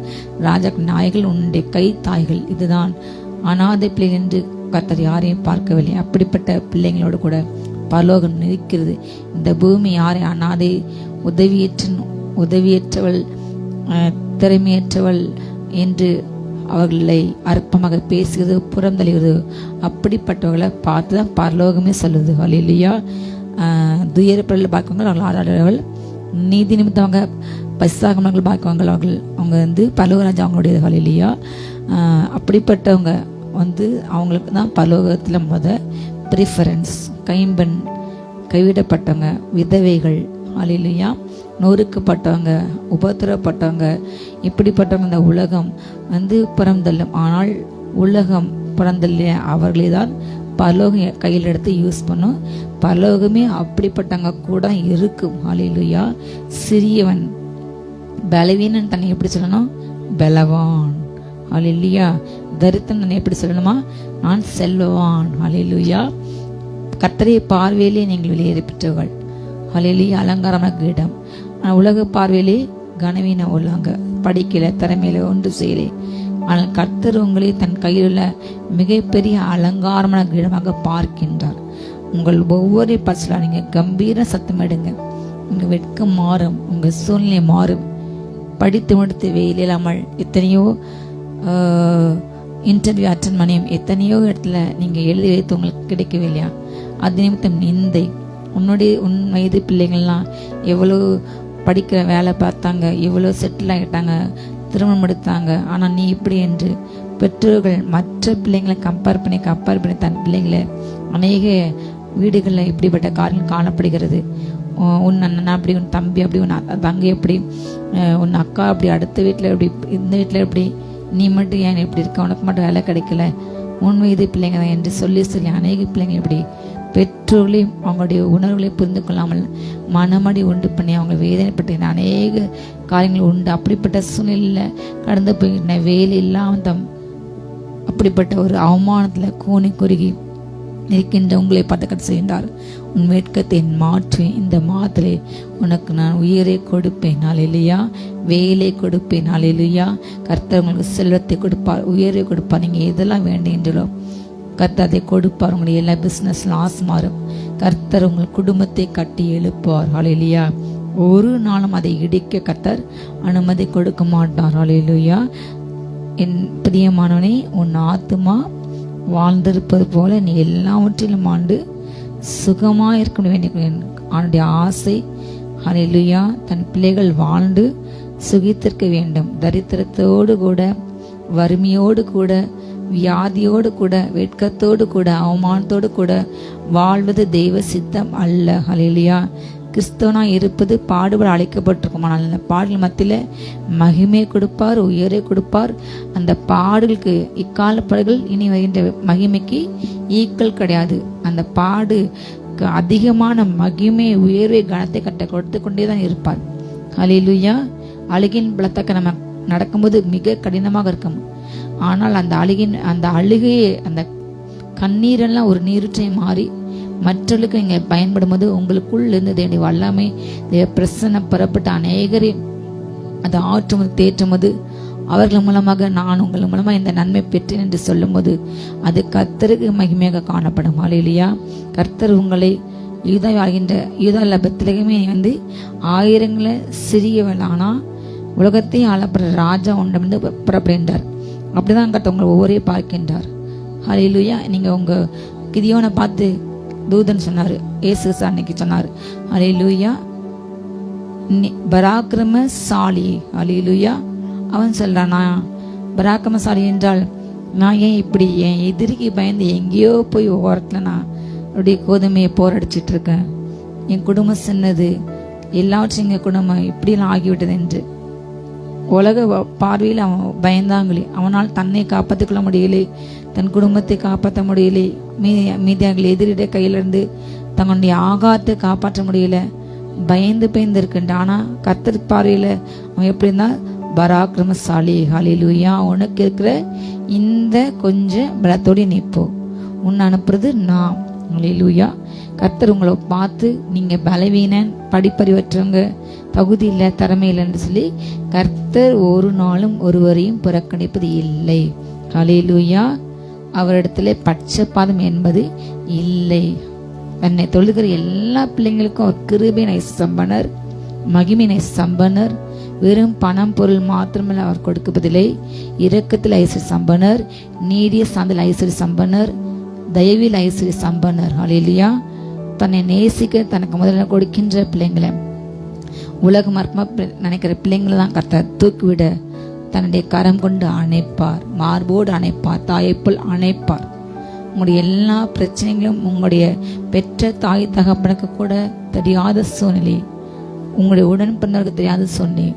ராஜாக்கள் நாய்கள் உன்னுடைய கை தாய்கள். இதுதான் அனாதை பிள்ளைகள் என்று கர்த்தர் யாரையும் பார்க்கவில்லை. அப்படிப்பட்ட பிள்ளைங்களோடு கூட பரலோகம் நிற்கிறது. இந்த பூமி யாரை அனாதை, உதவியற்றவள், திறமையற்றவள் என்று அவர்களை அற்பமாக பேசுகிறது, புறந்தளிகிறது. அப்படிப்பட்டவர்களை பார்த்து தான் பரலோகமே சொல்லுது. ஹல்லேலூயா. துயரப்படல பார்க்குவாங்க அவர்கள் ஆராடுறவர்கள், நீதி நிமித்தவங்க பசாகமர்கள் பார்க்குவாங்க அவங்க பரலோகராஜா அவங்களுடைய. ஹல்லேலூயா. அப்படிப்பட்டவங்க அவங்களுக்கு தான் பரலோகத்தில் ப்ரிஃபரன்ஸ். கைம்பெண், கைவிடப்பட்டவங்க, விதவைகள், ஹல்லேலூயா, நொறுக்கப்பட்டவங்க, உபத்திரப்பட்டவங்க, இப்படிப்பட்டவங்க இந்த உலகம் புறந்தள்ளும். ஆனால் உலகம் புறந்தள்ள அவர்களே தான் பரலோகம் கையில் எடுத்து யூஸ் பண்ணும். பரலோகமே அப்படிப்பட்டவங்க கூட இருக்கும். ஹல்லேலூயா. சிறியவன், பலவீனன் தன்னை எப்படி சொல்லணும்? பலவான். ஹல்லேலூயா. தரித்திரன் தன்னை எப்படி சொல்லணுமா? நான் செல்வவான். ஹல்லேலூயா. கர்த்தருடைய பார்வையிலே நீங்கள் வெளியேறப்பட்டவர்கள். ஹல்லேலூயா. அலங்காரமான கிரீடம். உலக பார்வையிலே கனவீனம் உள்ளாங்க, படிக்கல, திறமையில, ஒன்று செய்யலே. ஆனால் கர்த்தர் உங்களை தன் கையில் உள்ள மிகப்பெரிய அலங்காரமான கிரீடமாக பார்க்கின்றார். உங்கள் ஒவ்வொரு பர்சலா நீங்க கம்பீர சத்தமிடுங்க. உங்க வெட்கம் மாறும், உங்க சூழ்நிலை மாறும். படித்து முடித்து வெயிலாமல் எத்தனையோ இன்டர்வியூ அட்டன் பண்ணியும் எத்தனையோ இடத்துல நீங்க எழுதி வைத்து உங்களுக்கு கிடைக்கவில்லையா? அது நிமித்தம் நிந்தை. உன் வயது பிள்ளைங்கள்லாம் எவ்வளோ படிக்கிற வேலை பார்த்தாங்க, எவ்வளோ செட்டில் ஆகிட்டாங்க, திருமணம் எடுத்தாங்க. ஆனால் நீ இப்படி என்று பெற்றோர்கள் மற்ற பிள்ளைங்களை கம்பேர் பண்ணி தன் பிள்ளைங்களை அநேக வீடுகளில் இப்படிப்பட்ட காரியங்கள் காணப்படுகிறது. உன் அண்ணன் அப்படி, உன் தம்பி அப்படி, உன் தங்கை எப்படி, உன் அக்கா அப்படி, அடுத்த வீட்டில் எப்படி, இந்த வீட்டில் எப்படி, நீ மட்டும் ஏன் இப்படி இருக்க, உனக்கு மட்டும் வேலை கிடைக்கல, உன் வயது பிள்ளைங்க தான் என்று சொல்லி அநேக பிள்ளைங்க இப்படி பெற்றோர்களையும் அவங்களுடைய உணர்வுகளை புரிந்து கொள்ளாமல் மனமடி உண்டு பண்ணி அவங்க வேதனைப்பட்ட அநேக காரியங்கள் உண்டு. அப்படிப்பட்ட சூழ்நிலையில் கடந்து போயின வேலை இல்லாமல் அப்படிப்பட்ட ஒரு அவமானத்தில் கூனி குறுகி இருக்கின்ற உங்களை பார்த்து செய்கின்றார். உன் வெட்கத்தை மாற்றி இந்த மாதத்திலே உனக்கு நான் உயிரை கொடுப்பேன். ஹல்லேலூயா. வேலை கொடுப்பேன். ஹல்லேலூயா. கர்த்தர் உங்களுக்கு செல்வத்தை கொடுப்பார், உயிரை கொடுப்பார். நீங்கள் எதெல்லாம் வேண்டுகின்றோ கர்த்தர் அதை கொடுப்பார். உங்களுடைய எல்லா பிஸ்னஸ் லாஸ் மாறும். கர்த்தர் உங்கள் குடும்பத்தை கட்டி எழுப்புவார். ஹல்லேலூயா. ஒரு நாளும் அதை இடிக்க கர்த்தர் அனுமதி கொடுக்க மாட்டார். ஹல்லேலூயா. என் பிரியமானவனே, உன் ஆத்துமா வாழ்ந்திருப்பது போல நீ எல்லாவற்றிலும் ஆண்டு சுகமா இருக்க வேண்டிய அவனுடைய ஆசை. ஹல்லேலூயா. தன் பிள்ளைகள் வாழ்ந்து சுகித்திருக்க வேண்டும். தரித்திரத்தோடு கூட, வறுமையோடு கூட, வியாதியோடு கூட, வெட்கத்தோடு கூட, அவமானத்தோடு கூட வாழ்வது தெய்வ சித்தம் அல்ல. ஹல்லேலூயா. கிறிஸ்தவனா இருப்பது பாடுபட அழைக்கப்பட்டிருக்கும். ஆனால் அந்த பாடல் மத்தியில் மகிமை கொடுப்பார், உயரை கொடுப்பார். அந்த பாடலுக்கு இக்கால பாடல்கள் இனி வருகின்ற மகிமைக்கு ஈக்கள் கிடையாது. அந்த பாடுக்கு அதிகமான மகிமை, உயர்வை, கனத்தை கொடுத்து கொண்டே தான் இருப்பார். ஹல்லேலூயா. அழுகின் பலத்தக்க நம்ம நடக்கும்போது மிக கடினமாக இருக்கும். ஆனால் அந்த அழுகையே, அந்த கண்ணீரெல்லாம் ஒரு நீருற்றை மாறி மற்றவர்களுக்கு நீங்கள் பயன்படும் போது உங்களுக்குள் இருந்து வல்லமை பிரசன்ன பெறப்பட்ட அநேகரை அதை ஆற்றும்போது, தேற்றும்போது, அவர்கள் மூலமாக நான் உங்கள் மூலமாக இந்த நன்மை பெற்றேன் என்று சொல்லும் போது அது கர்த்தருக்கு மகிமையாக காணப்படும். ஹல்லேலூயா. கர்த்தர் உங்களை யூதாவில் பெத்லகேமே ஆயிரங்களை சிறியவள், ஆனால் உலகத்தையும் ஆளப்படுற ராஜா உண்டு புறப்படுகின்றார். அப்படிதான் கர்த்தர் உங்களை ஒவ்வொரே பார்க்கின்றார். ஹல்லேலூயா. நீங்கள் உங்கள் கிதியோனை பார்த்து தூதன் சொன்னார், ஏசு அன்னைக்கு சொன்னார், ஹல்லேலூயா, பராக்கிரமசாலி. ஹல்லேலூயா. அவன் சொல்றான், நான் பராக்கிரமசாலி என்றால் நான் ஏன் இப்படி என் எதிரிக்கு பயந்து எங்கேயோ போய் ஓரத்தில் நான் அப்படியே கோதுமையை போராடிச்சிட்டு இருக்கேன், என் குடும்பம் சின்னது, எல்லாவற்றையும் எங்கள் குடும்பம் இப்படியெல்லாம் ஆகிவிட்டது என்று உலக பார்வையில் அவன் பயந்தாங்களே, அவனால் தன்னை காப்பாற்றிக் கொள்ள முடியலை, தன் குடும்பத்தை காப்பாற்ற முடியலை, மீதியார்கள் எதிரிட கையிலிருந்து தங்களுடைய ஆகாரத்தை காப்பாற்ற முடியல, பயந்து இருக்கின்றான். ஆனால் கர்த்தர் பார்வையில் அவன் எப்படி இருந்தால் பராக்கிரமசாலி. ஹல்லேலூயா. உனக்கு இருக்கிற இந்த கொஞ்சம் பலத்தோடு நிற்போ, உன்னை அனுப்புறது நான். ஹல்லேலூயா. கர்த்தர் உங்களை பார்த்து நீங்கள் பலவீனன், படிப்பறிவற்றவங்க, தகுதி இல்லை, திறமை இல்லைன்னு சொல்லி கர்த்தர் ஒரு நாளும் ஒருவரையும் புறக்கணிப்பது இல்லை. ஹல்லேலூயா. அவரிடத்துல பட்சபாதம் என்பது இல்லை. என்னை தொழுகிற எல்லா பிள்ளைங்களுக்கும் அவர் கிருபையின் ஐஸ்வர்ய சம்பனர், மகிமையின் ஐஸ்வர்ய சம்பனர். வெறும் பணம் பொருள் மாத்திரமல்ல அவர் கொடுப்பதில்லை, இரக்கத்தில் ஐஸ்வர்ய சம்பனர், நீடிய சாந்தல் ஐஸ்வர்ய சம்பனர், தயவில் ஐஸ்வர்ய சம்பனர். ஹல்லேலூயா. தன்னை நேசிக்க தனக்கு முதல்ல கொடுக்கின்ற பிள்ளைங்களை, உலகம் அற்பமா நினைக்கிற பிள்ளைங்களை தான் கர்த்தர் தூக்கிவிட தன்னுடைய கரம் கொண்டு அணைப்பார், மார்போடு அணைப்பார், தாயைப்போல் அணைப்பார். உங்களுடைய எல்லா பிரச்சனைகளும் உங்களுடைய பெற்ற தாய் தகப்பனுக்கு கூட தெரியாத சூழ்நிலை, உங்களுடைய உடன் பிறந்தவருக்கு தெரியாத சூழ்நிலை,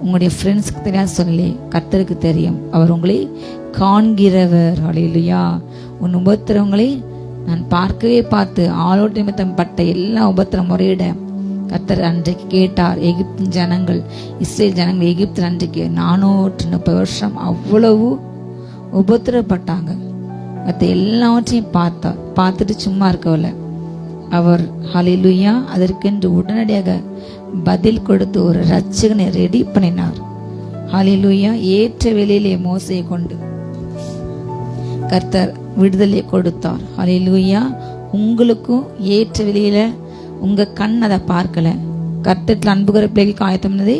உங்களுடைய ஃப்ரெண்ட்ஸுக்கு தெரியாத சூழ்நிலை கர்த்தருக்கு தெரியும். அவர் உங்களை காண்கிறவர். ஹல்லேலூயா. உன் உபத்திரவங்களை நான் பார்த்து ஆளோடு நிமித்தம் பட்ட எல்லா உபத்திரம் முறையிட கர்த்தர் அன்றைக்கு கேட்டார். எகிப்தின் ஜனங்கள், இஸ்ரேல் ஜனங்கள் எகிப்தில் அன்றைக்கு 430 வருஷம் அவ்வளவு உபத்திரப்பட்டாங்க. மற்ற எல்லாவற்றையும் பார்த்துட்டு சும்மா இருக்கவில்லை அவர். ஹல்லேலூயா. அதற்கென்று உடனடியாக பதில் கொடுத்து ஒரு ரட்சகனை ரெடி பண்ணினார். ஹல்லேலூயா. ஏற்ற வேளையிலே மோசையை கொண்டு கர்த்தர் விடுதலை கொடுத்தார். ஹல்லேலூயா. உங்களுக்கும் ஏற்ற வேளையில உங்க கண் அதை பார்க்கல, கர்த்தத்தில் அன்புகிற பிள்ளைகளுக்கு ஆயத்தம்னது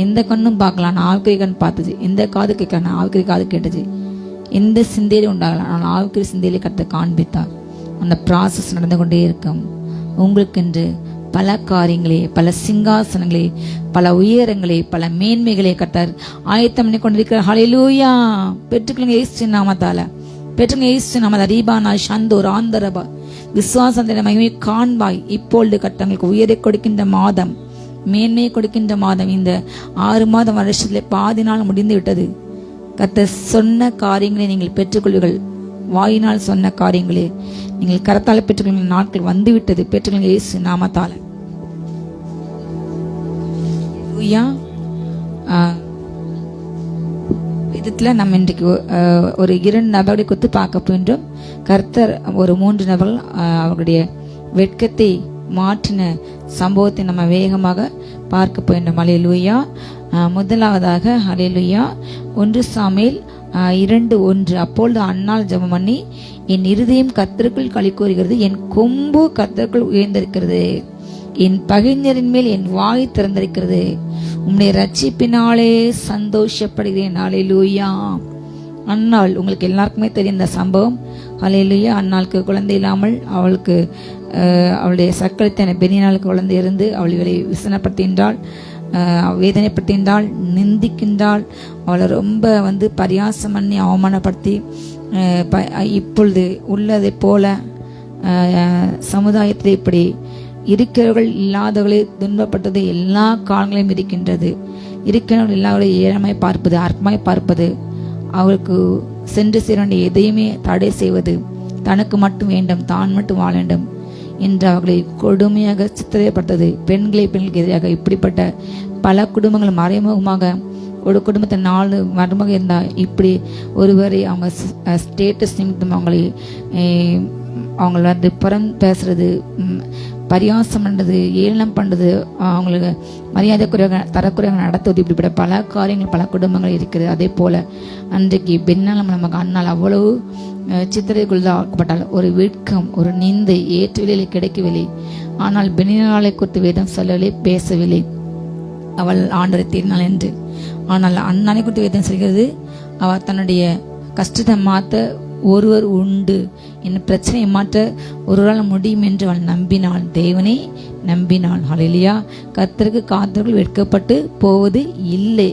எந்த கண்ணும் பார்க்கலாம், நான் ஆவிக்குரிய கண் பார்த்தது, எந்த காது கேட்கலாம், நான் ஆவிக்குரிய காது கேட்டது, எந்த சிந்தையிலும் உண்டாகலாம், நான் ஆவிக்குரிய சிந்தையிலே கர்த்தர் காண்பித்தார். அந்த ப்ராசஸ் நடந்து கொண்டே இருக்கும். உங்களுக்கென்று பல காரியங்களே, பல சிங்காசனங்களே, பல உயரங்களே, பல மேன்மைகளே கர்த்தர் ஆயத்தம் பண்ணி கொண்டிருக்கிறார். ஹல்லேலூயா. பெற்றுக்கொள்ளுங்க இயேசு நாமத்தால, பெற்றுங்க இயேசு நாமத்தால. ரீபானா சந்தோர் ஆந்தரபா விசுவாசத்தின் மகிமை காண்பாய். இப்பொழுது கர்த்தங்களுக்கு உயரை கொடுக்கின்ற மாதம், மேன்மையை கொடுக்கின்ற மாதம். இந்த 6 மாதம் வருஷத்துல பாதி நாள் முடிந்து விட்டது. கர்த்தர் சொன்ன காரியங்களை நீங்கள் பெற்றுக்கொள்வீர்கள். வாயினால் சொன்ன காரியங்களே நீங்கள் கரத்தால் பெற்றுக்கொள்கிற நாட்கள் வந்து விட்டது. பெற்றுக்கொள்ளுங்க இயேசு நாமத்தால. விதத்துல நம்ம இன்றைக்கு ஒரு 2 நபர்களை கொத்து பார்க்க போகின்றோம். கர்த்தர் ஒரு 3 நபர்கள் அவர்களுடைய வெட்கத்தை மாற்றின சம்பவத்தை நம்ம வேகமாக பார்க்க போகின்றோம். ஹல்லேலூயா. முதலாவதாக ஹல்லேலூயா 1 சாமுவேல் 2:1. அப்பொழுது அன்னாள் ஜெபம் பண்ணி, என் இருதயம் கர்த்தருக்குள் களி கூறுகிறது, என் கொம்பு கர்த்தருக்குள் உயர்ந்திருக்கிறது, என் பகைஞரின் மேல் என் வாய் திறந்திருக்கிறது, உம்முடைய ரட்சிப்பினாலே சந்தோஷப்படுகிறேன். ஹல்லேலூயா. அன்னாள், உங்களுக்கு எல்லாருக்குமே தெரியும் இந்த சம்பவம். ஹல்லேலூயா. அன்னாளுக்கு குழந்தை இல்லாமல் அவளுக்கு அவளுடைய சக்களத்தை பெனியாளுக்கு குழந்தை இருந்து அவளை விசனப்படுத்தின்றாள், வேதனைப்படுத்தின்றாள், நிந்திக்கின்றாள். அவளை ரொம்ப பரியாசம் பண்ணி அவமானப்படுத்தி இப்பொழுது உள்ளதை போல சமுதாயத்தில் இப்படி இருக்கிறவர்கள் இல்லாதவர்களை துன்பப்பட்டது எல்லா காலங்களையும் இருக்கின்றது. இருக்கிறவர்கள் இல்லாதவர்களை ஏழமாய் பார்ப்பது, அற்பமாய் பார்ப்பது, அவளுக்கு சென்று சேர வேண்டிய எதையுமே தடை செய்வது, தனக்கு மட்டும் வேண்டும், தான் மட்டும் வாழ வேண்டும் என்று அவர்களை கொடுமையாக சித்திரைப்படுத்தது. பெண்களுக்கு எதிராக இப்படிப்பட்ட பல குடும்பங்கள் மறைமுகமாக ஒரு குடும்பத்தை 4 மருமக இருந்தால் இப்படி ஒருவரை அவங்க ஸ்டேட்டஸ் நிமித்தம் அவங்கள புறம் பேசுறது, பரியாசம் பண்ணுறது, ஏளனம் பண்ணுறது, அவங்களுக்கு மரியாதை தரக்குறையாக நடத்துவது, இப்படிப்பட்ட பல காரியங்கள் பல குடும்பங்கள் இருக்குது. அதே போல் அன்றைக்கு பெண்ணால் நமக்கு அண்ணால் அவ்வளவு சித்திரைக்குள்ளாக்கப்பட்டால் ஒரு வெட்கம், ஒரு நிந்தை ஏற்றுவிலை கிடைக்கவில்லை. ஆனால் பெண்ணினாலை குறித்து வேதம் சொல்லவில்லை, பேசவில்லை. அவள் ஆண்டரை தேடினாள் என்று. ஆனால் அண்ணாலை குறித்து வேதம் சொல்கிறது, அவள் தன்னுடைய கஷ்டத்தை மாற்ற ஒருவர் உண்டு, என் பிரச்சனையை மாற்ற ஒருவரால் முடியும் என்று அவள் நம்பினாள், தேவனை நம்பினாள். ஹல்லேலூயா. கர்த்தருக்கு காத்தவர்கள் வெட்கப்பட்டு போவது இல்லை.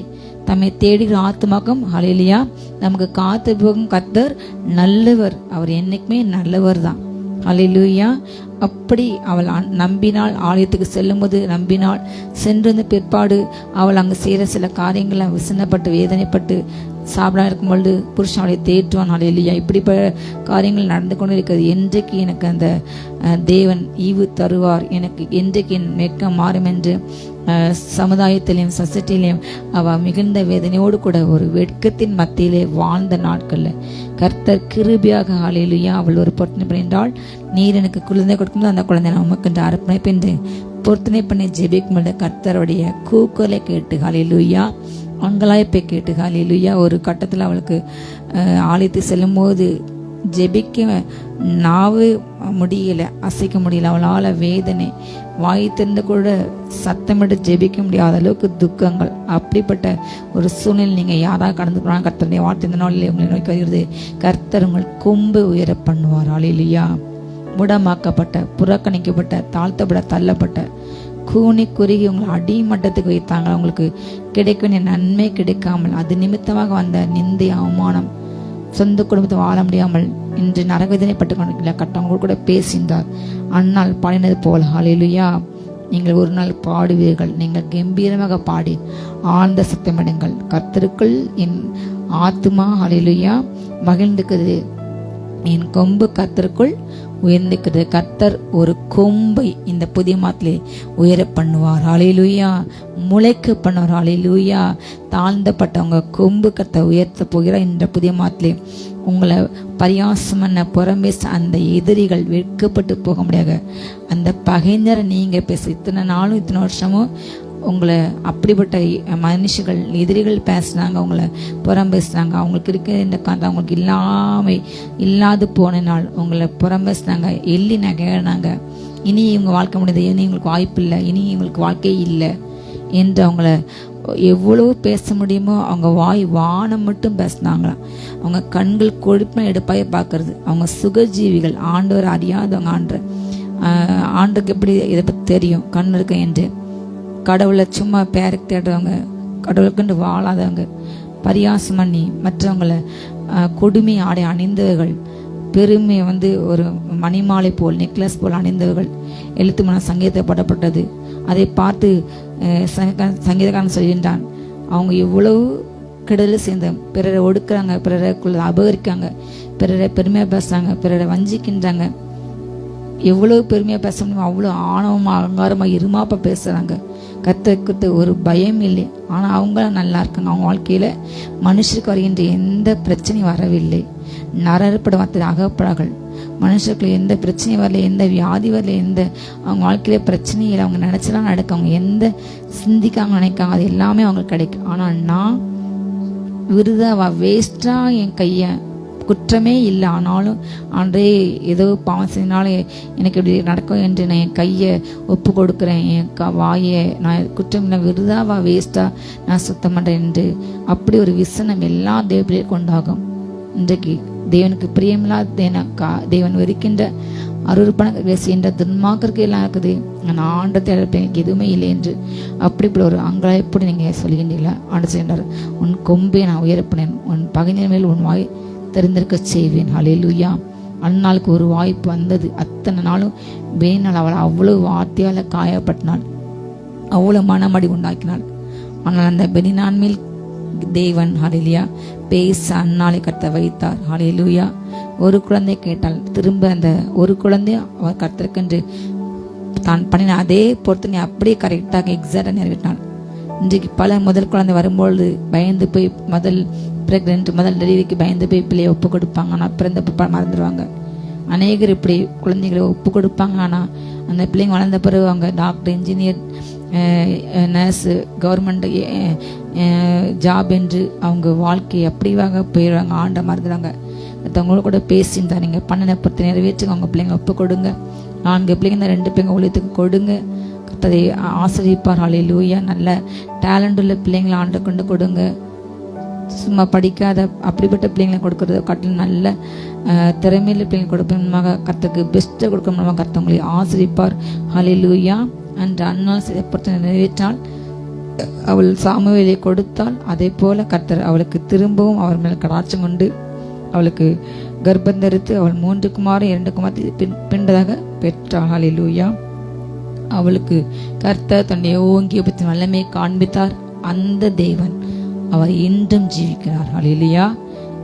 தம்மை தேடுகிற ஆத்துமாக்கம் ஹல்லேலூயா நமக்கு காத்து போகும் கர்த்தர் நல்லவர். அவர் என்னைக்குமே நல்லவர் தான். அல்லேலூயா. அப்படி அவள் நம்பினாள். ஆலயத்துக்கு செல்லும்போது நம்பினாள். சென்றிருந்த பிற்பாடு அவள் அங்கு செய்கிற சில காரியங்களை விசனப்பட்டு வேதனைப்பட்டு சாப்பிட இருக்கும் பொழுது புருஷன் அவளை தேற்றுவான். அல்லேலூயா. இப்படி காரியங்கள் நடந்து கொண்டு இருக்கிறது. என்றைக்கு எனக்கு அந்த தேவன் ஈவு தருவார், எனக்கு என்றைக்கு என் வெட்கம் மாறும் என்று சமுதாயத்திலையும் சொசைட்டிலையும் அவள் மிகுந்த வேதனையோடு கூட ஒரு வெட்கத்தின் மத்தியிலே வாழ்ந்த நாட்களில் கர்த்தர் கிருபையாக அல்லேலூயா அவள் ஒரு பொருத்தனை பண்ணின்றாள். நீர் எனக்கு குழந்தை கொடுக்கும்போது அந்த குழந்தை நான் உமக்கு என்று அர்ப்பணிப்பு என்று பொருத்தனை பண்ணி ஜெபிக்கும் பொழுது கர்த்தருடைய கூக்குரலை கேட்டு அல்லேலூயா அங்கலாய்ப்பை கேட்டு அல்லேலூயா ஒரு கட்டத்தில் அவளுக்கு ஆலயத்தை செல்லும் போது ஜெபிக்க நாவு முடியல, அசைக்க முடியல. அவளால் வேதனை, வாய் திறந்து கூட சத்தமிட்டு ஜெபிக்க முடியாத அளவுக்கு துக்கங்கள். அப்படிப்பட்ட ஒரு சூழ்நிலை நீங்கள் யாராவது கடந்து போனால் கர்த்தருடைய வார்த்தை இந்த நாளில் உங்களை நோக்கி வருகிறது. கர்த்தர் உங்கள் கொம்பு உயர பண்ணுவார். அல்லேலூயா. முடமாக்கப்பட்ட, புறக்கணிக்கப்பட்ட, தாழ்த்தப்பட, தள்ளப்பட்ட, கூனி குறுகி உங்களை அடிமட்டத்துக்கு வைத்தாங்க. அவங்களுக்கு கிடைக்க நன்மை கிடைக்காமல் அது நிமித்தமாக வந்த நிந்தை, அவமானம், சொந்த குடும்பத்தை வாழ முடியாமல் இன்று நரகவேதனைப்பட்டு கொண்டிருக்கிற கட்டவங்க கூட பேசினார். அந்நாள் பாடினது போல அல்லேலூயா நீங்கள் ஒரு நாள் பாடுவீர்கள். நீங்கள் கம்பீரமாக பாடி ஆழ்ந்த சத்தமிடுங்கள். கர்த்தருக்குள் என் ஆத்துமா அல்லேலூயா மகிழ்ந்துக்குது. என் கொம்பு கர்த்தருக்குள் உயர்ந்துக்கிறது. கர்த்தர் ஒரு கொம்பை இந்த புதிய மாதத்திலே உயர பண்ணுவார். அல்லேலூயா. முளைக்க பண்ணுவார். அல்லேலூயா. தாழ்ந்தப்பட்டவங்க கொம்பு கர்த்தர் உயர்த்த போகிறார். இந்த புதிய மாதத்திலே உங்களை பரியாசம் பண்ண புறம்பேச அந்த எதிரிகள் வெட்கப்பட்டு போக முடியாது. அந்த பகைஞரை நீங்க பேச இத்தனை நாளும் இத்தனை வருஷமும் உங்களை அப்படிப்பட்ட மனுஷர்கள் எதிரிகள் பேசுனாங்க, உங்களை புறம் பேசுனாங்க. அவங்களுக்கு இருக்க இந்த காந்தம் அவங்களுக்கு இல்லாது போன நாள் உங்களை புறம் பேசுனாங்க, எள்ளி நகைனாங்க. இனி இவங்க வாழ்க்கை முடியாது, இனி இவங்களுக்கு வாய்ப்பு இல்லை, இனி இவங்களுக்கு வாழ்க்கையே இல்லை என்று அவங்கள எவ்வளவு பேச முடியுமோ அவங்க வாய் வானம் மட்டும் பேசினாங்களாம். அவங்க கண்கள் கொழுப்பை எடுப்பாய பார்க்கறது. அவங்க சுகஜீவிகள், ஆண்டவர் அறியாதவங்க. ஆண்டுக்கு எப்படி இதை பற்றி தெரியும் கண் இருக்க என்று கடவுளை சும்மா பேருக்கு தேடுறவங்க, கடவுளுக்குண்டு வாழாதவங்க, பரியாசம் பண்ணி மற்றவங்களை கொடுமை ஆடை அணிந்தவர்கள், பெருமை ஒரு மணிமாலை போல் நெக்லஸ் போல் அணிந்தவர்கள். எழுத்து மனம் சங்கீதத்தை படப்பட்டது. அதை பார்த்து சங்கீதக்காரன் சொல்கின்றான், அவங்க எவ்வளவு கெடுதல் சேர்ந்த பிறரை ஒடுக்குறாங்க, பிறரைக்குள்ள அபகரிக்காங்க, பிறரை பெருமையாக பேசுறாங்க, பிறரை வஞ்சிக்கின்றாங்க. எவ்வளவு பெருமையாக பேச முடியுமோ அவ்வளோ ஆணவமாக அலங்காரமாக இருமாப்பா பேசுகிறாங்க. கர்த்தருக்கு ஒரு பயம் இல்லை. ஆனால் அவங்களும் நல்லா இருக்காங்க. அவங்க வாழ்க்கையில் மனுஷருக்கு வருகின்ற எந்த பிரச்சனையும் வரவில்லை. நரற்பட மற்ற அகப்படார்கள். மனுஷருக்கு எந்த பிரச்சனையும் வரல, எந்த வியாதி வரல, எந்த அவங்க வாழ்க்கையில பிரச்சனையும் இல்லை. அவங்க நினைச்சலாம் நடக்க, அவங்க எந்த சிந்திக்காங்க நினைக்காங்க அது எல்லாமே அவங்களுக்கு கிடைக்கும். ஆனால் நான் விருதாவா வேஸ்டா என் கையை குற்றமே இல்லை, ஆனாலும் அன்றே ஏதோ பாவம் செய்தனால எனக்கு இப்படி நடக்கும் என்று நான் என் கையை ஒப்பு கொடுக்குறேன், என் வாயை நான் குற்றம் இல்லை, விருதாவா வேஸ்டா நான் சுத்தம் பண்ணுறேன் என்று அப்படி ஒரு விசனம் எல்லா தேவப்பிள்ளையும் கொண்டாகும். இன்றைக்கு தேவனுக்கு பிரியமில்லாத தேவன் வெறுக்கின்ற அருவருப்பான பேசுகின்ற துன்மார்க்கருக்கு எல்லாம் இருக்குது. நான் ஆண்ட தேடப்ப எனக்கு எதுவுமே இல்லை என்று அப்படி ஒரு அங்கலாய்ப்படி நீங்கள் சொல்கின்றீங்களா? ஆண்டு சென்றார், உன் கொம்பை நான் உயரப்பினேன், உன் பகைஞர் மேல் உன் வாய் தெரிந்திருக்க செய்வேன். அல்லேலூயா. அந்நாளுக்கு ஒரு வாய்ப்பு வந்தது. அத்தனை நாளும் வேணால் அவள் அவ்வளவு வார்த்தையால் காயப்பட்டினாள், அவ்வளவு மனமடி உண்டாக்கினாள். ஆனால் அந்த பெனினான் மேல் தேவன் ஹல்லேலூயா பேச அந்நாளை கர்த்தர் வைத்தார். ஹல்லேலூயா. ஒரு குழந்தை கேட்டால் திரும்ப அந்த ஒரு குழந்தை அவர் கர்த்தருக்கென்று தான் பண்ணின அதே பொறுத்தனை அப்படியே கரெக்டாக எக்ஸாக்டாக நிறைவேற்றினாள். இன்றைக்கு பல முதல் குழந்தை வரும்பொழுது பயந்து போய் முதல் டெலிவரிக்கு பயந்து போய் பிள்ளையை ஒப்பு கொடுப்பாங்க. ஆனால் பிறந்த மறந்துடுவாங்க. அநேகர் இப்படி குழந்தைகளை ஒப்பு கொடுப்பாங்க. ஆனால் அந்த பிள்ளைங்க வளர்ந்த பிறகு அவங்க doctor, engineer, nurse, government job என்று அவங்க வாழ்க்கை அப்படிவாக போயிடுவாங்க. ஆண்ட மறந்துடுவாங்க. மற்றவங்களோட கூட பேசியிருந்தா நீங்கள் பண்ணின பொறுத்த நிறைவேற்றுங்க. அவங்க பிள்ளைங்க ஒப்பு கொடுங்க. 4 பிள்ளைங்க 2 பிள்ளைங்க ஊழியத்துக்கு கொடுங்க. கர்த்தரை ஆசீர்வதிப்பார். ஹல்லேலூயா. நல்ல டேலண்ட் உள்ள பிள்ளைங்களை ஆண்டு கொண்டு கொடுங்க. சும்மா படிக்காத அப்படிப்பட்ட பிள்ளைங்களை கொடுக்கறது காட்டிலும் நல்ல திறமையில பிள்ளைங்க கொடுப்பதாக கர்த்தருக்கு பெஸ்ட்டை கொடுக்கணுமாக கர்த்தவங்களை ஆசீர்வதிப்பார். ஹல்லேலூயா. அன்று அந்நாள் சிறப்பத்தை நிறைவேற்றால் அவள் சாமுவேலை கொடுத்தால் அதே போல கர்த்தர் அவளுக்கு திரும்பவும் அவர் மேல் கடாட்சம் கொண்டு அவளுக்கு கர்ப்பந்தரித்து அவள் 3 குமாரன் 2 குமாரத்தை பின்பதாக பெற்றாள். ஹல்லேலூயா. அவளுக்கு கர்த்தர் தன்னுடைய ஓங்கிய வல்லமை காண்பித்தார். அந்த தேவன் அவர் இன்றும் ஜீவிக்கிறார். ஹல்லேலூயா.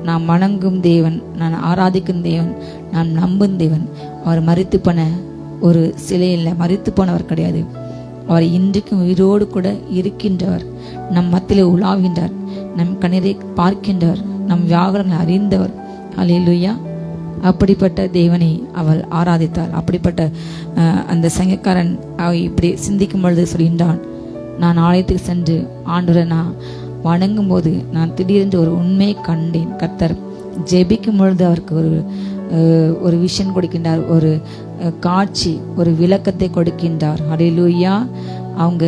நான் வணங்கும் தேவன், நான் ஆராதிக்கும் தேவன், நான் நம்பும் தேவன். அவர் மரித்து போன ஒரு சிலை இல்லை, மரித்து போனவர் கிடையாது. அவர் இன்றைக்கும் உயிரோடு கூட இருக்கின்றவர். நம் மத்தியிலே உலாவின்றார், நம் கண்ணீரை பார்க்கின்றவர், நம் வியாகுலங்களை அறிந்தவர். ஹல்லேலூயா. அப்படிப்பட்ட தேவனை அவள் ஆராதித்தாள். அப்படிப்பட்ட அந்த சங்கக்காரன் இப்படி சிந்திக்கும் பொழுது சொல்கின்றான், நான் ஆலயத்துக்கு சென்று ஆண்டவரை நான் வணங்கும் போது நான் திடீரென்று ஒரு உண்மையை கண்டேன். கர்த்தர் ஜெபிக்கும் பொழுது அவருக்கு ஒரு விஷன் கொடுக்கின்றார், ஒரு காட்சி, ஒரு விளக்கத்தை கொடுக்கின்றார். ஹல்லேலூயா. அவங்க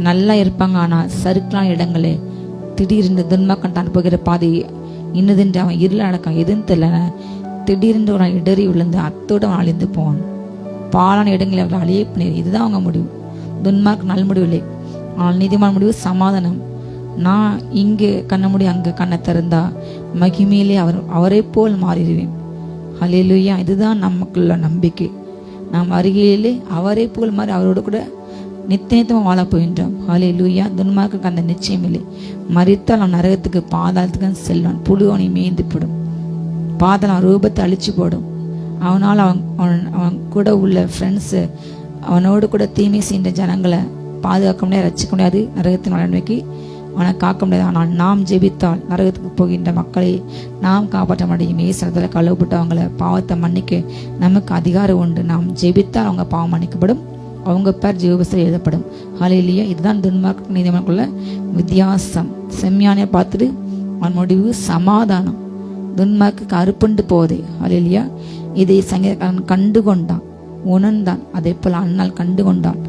நல்லா இருப்பாங்க, ஆனால் சறுக்கலான இடங்களே திடீரென்று துன்மாக்கம் தான் போகிற பாதை இன்னதென்று அவன் இருள நடக்கான், எதுன்னு தெரியல. திடீரென்று ஒரு இடறி விழுந்து அத்தோடு அவன் அழிந்து போவான். பாலான இடங்களில் அவர்கள் அழிய பண்ணிடு. இதுதான் அவங்க முடிவு. துன்மார்க்கு நல்ல முடிவு இல்லை, ஆனால் நீதிமான முடிவு சமாதானம். நான் இங்கே கண்ண முடி அங்கே கண்ணை திறந்தா மகிமையிலே அவரை போல் மாறிடுவேன். ஹல்லேலூயா. இதுதான் நமக்குள்ள நம்பிக்கை. நாம் அருகிலே அவரை போல் மாறி அவரோடு கூட நித்தியமாக வாழ போகின்றோம். ஹல்லேலூயா. துன்மார்க்கு அந்த நிச்சயம் இல்லை. மரித்தால் அவன் நரகத்துக்கு பாதாளத்துக்கு செல்வான். புழுவனை மேய்ந்து போடும், பாதாளம் ரூபத்தை அழிச்சு போடும். அவனால் அவன் கூட உள்ள ஃப்ரெண்ட்ஸு, அவனோடு கூட தீமை செய்கின்ற ஜனங்களை பாதுகாக்க முடியாது, ரசிக்க முடியாது, நரகத்தின் வளர்மைக்கு அவனை காக்க முடியாது. ஆனால் நாம் ஜெபித்தால் நரகத்துக்கு போகின்ற மக்களை நாம் காப்பாற்ற முடியும். ஏசனத்தில் கழுவப்பட்டவங்கள பாவத்தை மன்னிக்க நமக்கு அதிகாரம் உண்டு. நாம் ஜெபித்தால் அவங்க பாவம் மன்னிக்கப்படும், அவங்க பேர் ஜீவபுஸ்தகத்தில் எழுதப்படும். ஹல்லேலூயா. இதுதான் துன்மார்க்க நீதிமானுக்குள்ள வித்தியாசம். செம்மையானே பார்த்துட்டு அவன் முடிவு சமாதானம். துன்மார்க்கு அறுப்புண்டு போதே. ஹல்லேலூயா. இதை சங்கீதக்காரன் கண்டு கொண்டான், உணர்ந்தான். அதே போல அண்ணால் கண்டு கொண்டான்,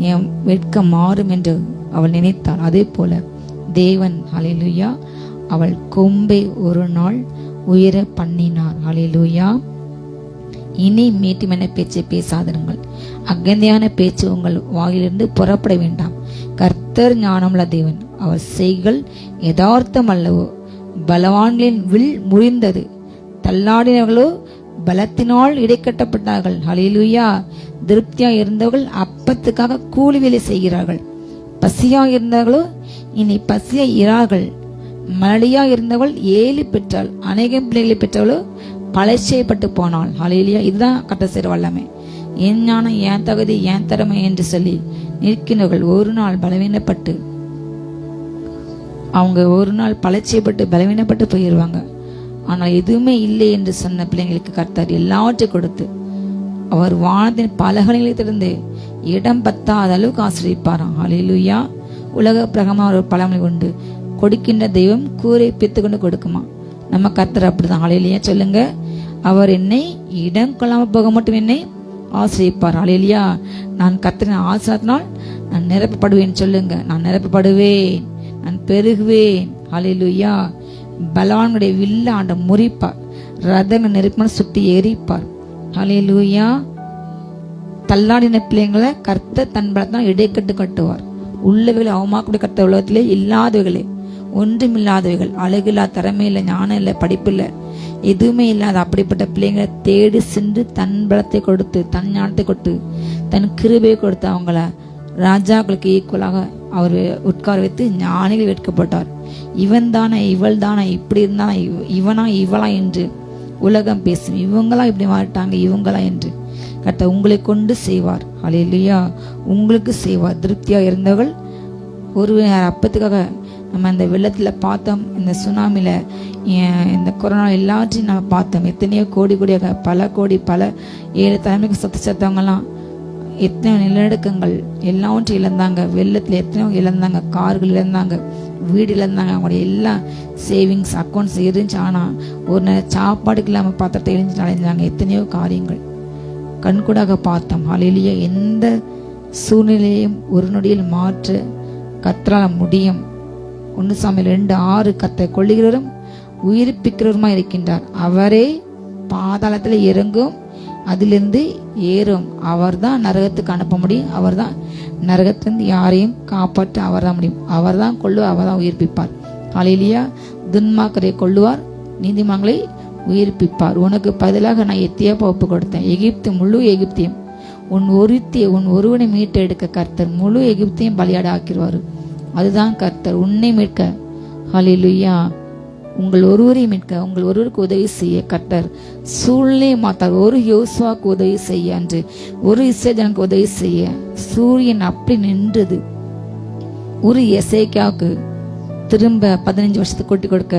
என் வெட்கம் மாறும் என்று அவள் நினைத்தாள். அதே போல தேவன் ஹல்லேலூயா அவள் கொம்பை ஒரு நாள் உயர பண்ணினார். ஹல்லேலூயா. இனி மீட்டுமென பேச்சை பேசாதிருங்கள், அகந்தையான பேச்சு உங்கள் வாயிலிருந்து புறப்பட வேண்டாம். கர்த்தர் ஞானமுள்ள தேவன், அவர் செய்கள் யதார்த்தம் அல்லவோ. பலவான்களின் வில் முறிந்தது, தள்ளாடினவர்களோ பலத்தினால் இடைக்கட்டப்பட்டார்கள். ஹல்லேலூயா. திருப்தியா இருந்தவர்கள் அப்பத்துக்காக கூலி வேலை செய்கிறார்கள். பசியா இருந்தவர்களோ இனி பசியா இரார்கள். மலடியா இருந்தவள் 7 பெற்றாள், அநேகம் பிள்ளைகளை பெற்றவளோ பலை செய்யப்பட்டு போனாள். ஹல்லேலூயா. இதுதான் கட்ட சேர வல்லமை. என் ஞானம், என் தகுதி, என் திறமை என்று சொல்லி நிற்கின்றவர்கள் ஒரு நாள் பலவீனப்பட்டு, அவங்க ஒரு நாள் பலை செய்யப்பட்டு பலவீனப்பட்டு போயிடுவாங்க. ஆனால் எதுவுமே இல்லை என்று சொன்ன பிள்ளைங்களுக்கு கர்த்தர் எல்லாவற்றையும் கொடுத்து அவர் வானத்தின் பலகணிகளிலிருந்து இடம் பத்தாத அளவுக்கு ஆசிரியப்பாராம். ஹல்லேலூயா. உலக பிரகமா ஒரு பழமொழி உண்டு, கொடுக்கின்ற தெய்வம் கூரை பித்து கொண்டு கொடுக்குமா. நம்ம கர்த்தர் அப்படிதான். ஹல்லேலூயா. சொல்லுங்க, அவர் என்னை இடம் கொள்ளாம போக மட்டும் என்னை ஆசிரியப்பார். ஹல்லேலூயா. நான் கர்த்தரின் ஆசிரியத்தினால் நான் நிரப்பப்படுவேன். சொல்லுங்க, நான் நிரப்பப்படுவேன், நான் பெருகுவேன். ஹல்லேலூயா. பலவானுடைய வில்ல ஆண்ட முறிப்பார், ரதங்கள் நெருப்பான சுட்டி எரிப்பார். ஹல்லேலூயா. தள்ளாடின பிள்ளைங்களை கர்த்தர் தன் பலத்தான் இடைக்கட்டு கட்டுவார். உள்ளவைகளை அவமாக்கூடிய கர்த்தர் உலகத்திலே இல்லாதவைகளே, ஒன்றுமில்லாதவைகள், அழகில்லா, திறமையில்லை, ஞானம் இல்லை, படிப்பில்லை, எதுவுமே இல்லாத அப்படிப்பட்ட பிள்ளைங்களை தேடி சென்று தன் பலத்தை கொடுத்து, தன் ஞானத்தை கொடுத்து, தன் கிருபையை கொடுத்து அவங்கள ராஜாக்களுக்கு ஈக்குவலாக அவர் உட்கார வைத்து ஞானிகள் வெட்கப்பட்டார். இவன் தானே, இவள் தானே, இப்படி இருந்தா இவனா இவளா என்று உலகம் பேசும். இவங்களா இப்படி மாறிட்டாங்க, இவங்களா என்று கர்த்தர் உங்களை கொண்டு செய்வார். ஹல்லேலூயா. உங்களுக்கு செய்வார். திருப்தியா இருந்தவர்கள் ஒரு அப்பத்துக்காக நம்ம இந்த வெள்ளத்தில் பார்த்தோம், இந்த சுனாமியில், இந்த கொரோனா எல்லாத்தையும் நம்ம பார்த்தோம். எத்தனையோ கோடி கோடியாக, பல கோடி, பல 7 தலைமுறைக்கு சத்தவங்கெல்லாம் எத்தனையோ நிலநடுக்கங்கள் எல்லாவற்றையும் இழந்தாங்க. வெள்ளத்தில் எத்தனையோ இழந்தாங்க, கார்கள் இழந்தாங்க, வீடு இழந்தாங்க, அவங்களுடைய எல்லா சேவிங்ஸ் அக்கௌண்ட்ஸ் இருந்துச்சு. ஆனால் ஒரு நேரம் சாப்பாடுக்கு இல்லாமல் பாத்திரத்தை இழிஞ்சு அடைஞ்சாங்க. எத்தனையோ காரியங்கள் கண்கூடாக பார்த்தோம். ஹல்லேலூயா. எந்த சூழ்நிலையும் ஒரு நொடியில் மாற்ற கர்த்தரால் முடியும். 1 சாமுவேல் 2:6 கர்த்தர் கொள்ளுகிறவரும் உயிர்ப்பிக்கிறவருமா இருக்கின்றார். அவரே பாதாளத்தில் இறங்கும், அதிலிருந்து ஏறும். அவர் தான் நரகத்துக்கு அனுப்ப முடியும். அவர் தான் நரகத்திலிருந்து யாரையும் காப்பாற்ற அவர் தான் முடியும். அவர் தான் கொள்ளுவார், அவர் தான் உயிர்ப்பிப்பார். ஹல்லேலூயா. துன்மார்க்கரை கொள்ளுவார், நீதிமான்களை உயிர்ப்பிப்பார். உனக்கு பதிலாக நான் எத்தியோப்பியா ஒப்பு கொடுத்தேன். எகிப்து முழு எகிப்தையும் உன் ஒருவனை மீட்டெடுக்க கர்த்தர் முழு எகிப்தையும் பலியாட ஆக்கிடுவார். அதுதான் கர்த்தர் உன்னை மீட்க. ஹல்லேலூயா. உங்கள் ஒருவரை மீட்க, உங்கள் ஒருவருக்கு உதவி செய்ய கர்த்தர் சூழ்நிலையை மாத்தார். ஒரு யோசுவாக்கு உதவி செய்ய, அன்று ஒரு இஸ்ரவேலுக்கு உதவி செய்ய சூரியன் அப்படி நின்றது. ஒரு எசேக்கியாவுக்கு திரும்ப 15 வருஷத்துக்கு கொட்டி கொடுக்க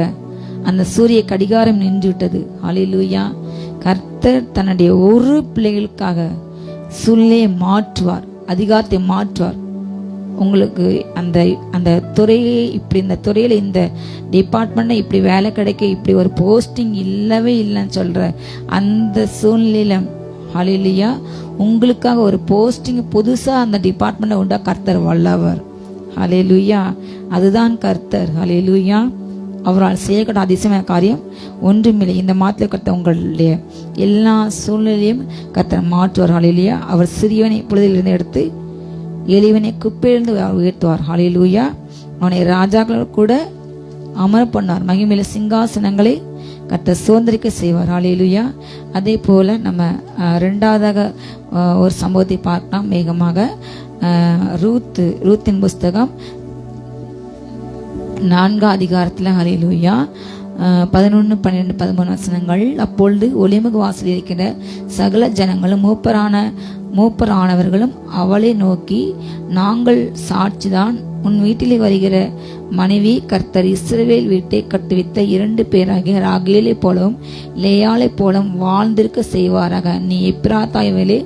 அந்த சூரிய கடிகாரம் நின்று விட்டது. ஹல்லேலூயா. கர்த்தர் தன்னுடைய ஒரு பிள்ளைகளுக்காக சூழ்நிலையை மாற்றுவார், அதிகாரத்தை மாற்றுவார். உங்களுக்கு அந்த அந்த துறையை இப்படி, இந்த துறையில் இந்த டிபார்ட்மெண்ட்ல இப்படி வேலை கிடைக்க, இப்படி ஒரு போஸ்டிங் இல்லவே இல்லைன்னு சொல்ற அந்த சூழ்நிலையில ஹல்லேலூயா உங்களுக்காக ஒரு போஸ்டிங் புதுசா அந்த டிபார்ட்மெண்ட்ல உண்டா கர்த்தர் வல்லவர். ஹல்லேலூயா. அதுதான் கர்த்தர். ஹல்லேலூயா. அவரால் செய்யக்கூட அதிசயமான காரியம் ஒன்றுமில்லை. இந்த மாத்திர கர்த்தர் உங்களுடைய எல்லா சூழ்நிலையும் கர்த்தர் மாற்றுவார். ஹல்லேலூயா. அவர் சிறியவனை புழுதியிலிருந்து எடுத்து எளிவனை குப்பையிலிருந்து உயர்த்துவார். ஹல்லேலூயா. அவனை ராஜாக்கள் கூட அமர பண்ணார். மகிமையில சிங்காசனங்களை கர்த்தர் சுதந்திரிக்க செய்வார். ஹல்லேலூயா. அதே போல நம்ம ரெண்டாவதாக ஒரு சம்பவத்தை பார்க்கலாம் வேகமாக. ரூத்தின் புஸ்தகம் 4ஆம் அதிகாரத்தில் ஹல்லேலூயா 11, 12, 13 வசனங்கள். அப்பொழுது ஒலிமுக வாசல் இருக்கிற சகல ஜனங்களும் மூப்பரானவர்களும் அவளை நோக்கி, நாங்கள் சாட்சிதான். உன் வீட்டிலே வருகிற மனைவி கர்த்தர் இஸ்ரவேல் வீட்டை கட்டுவித்த 2 பேராகிய ராகேலை போலவும் லேயாளை போலவும் வாழ்ந்திருக்க செய்வாராக. நீ எப்பிராத்தாய்விலே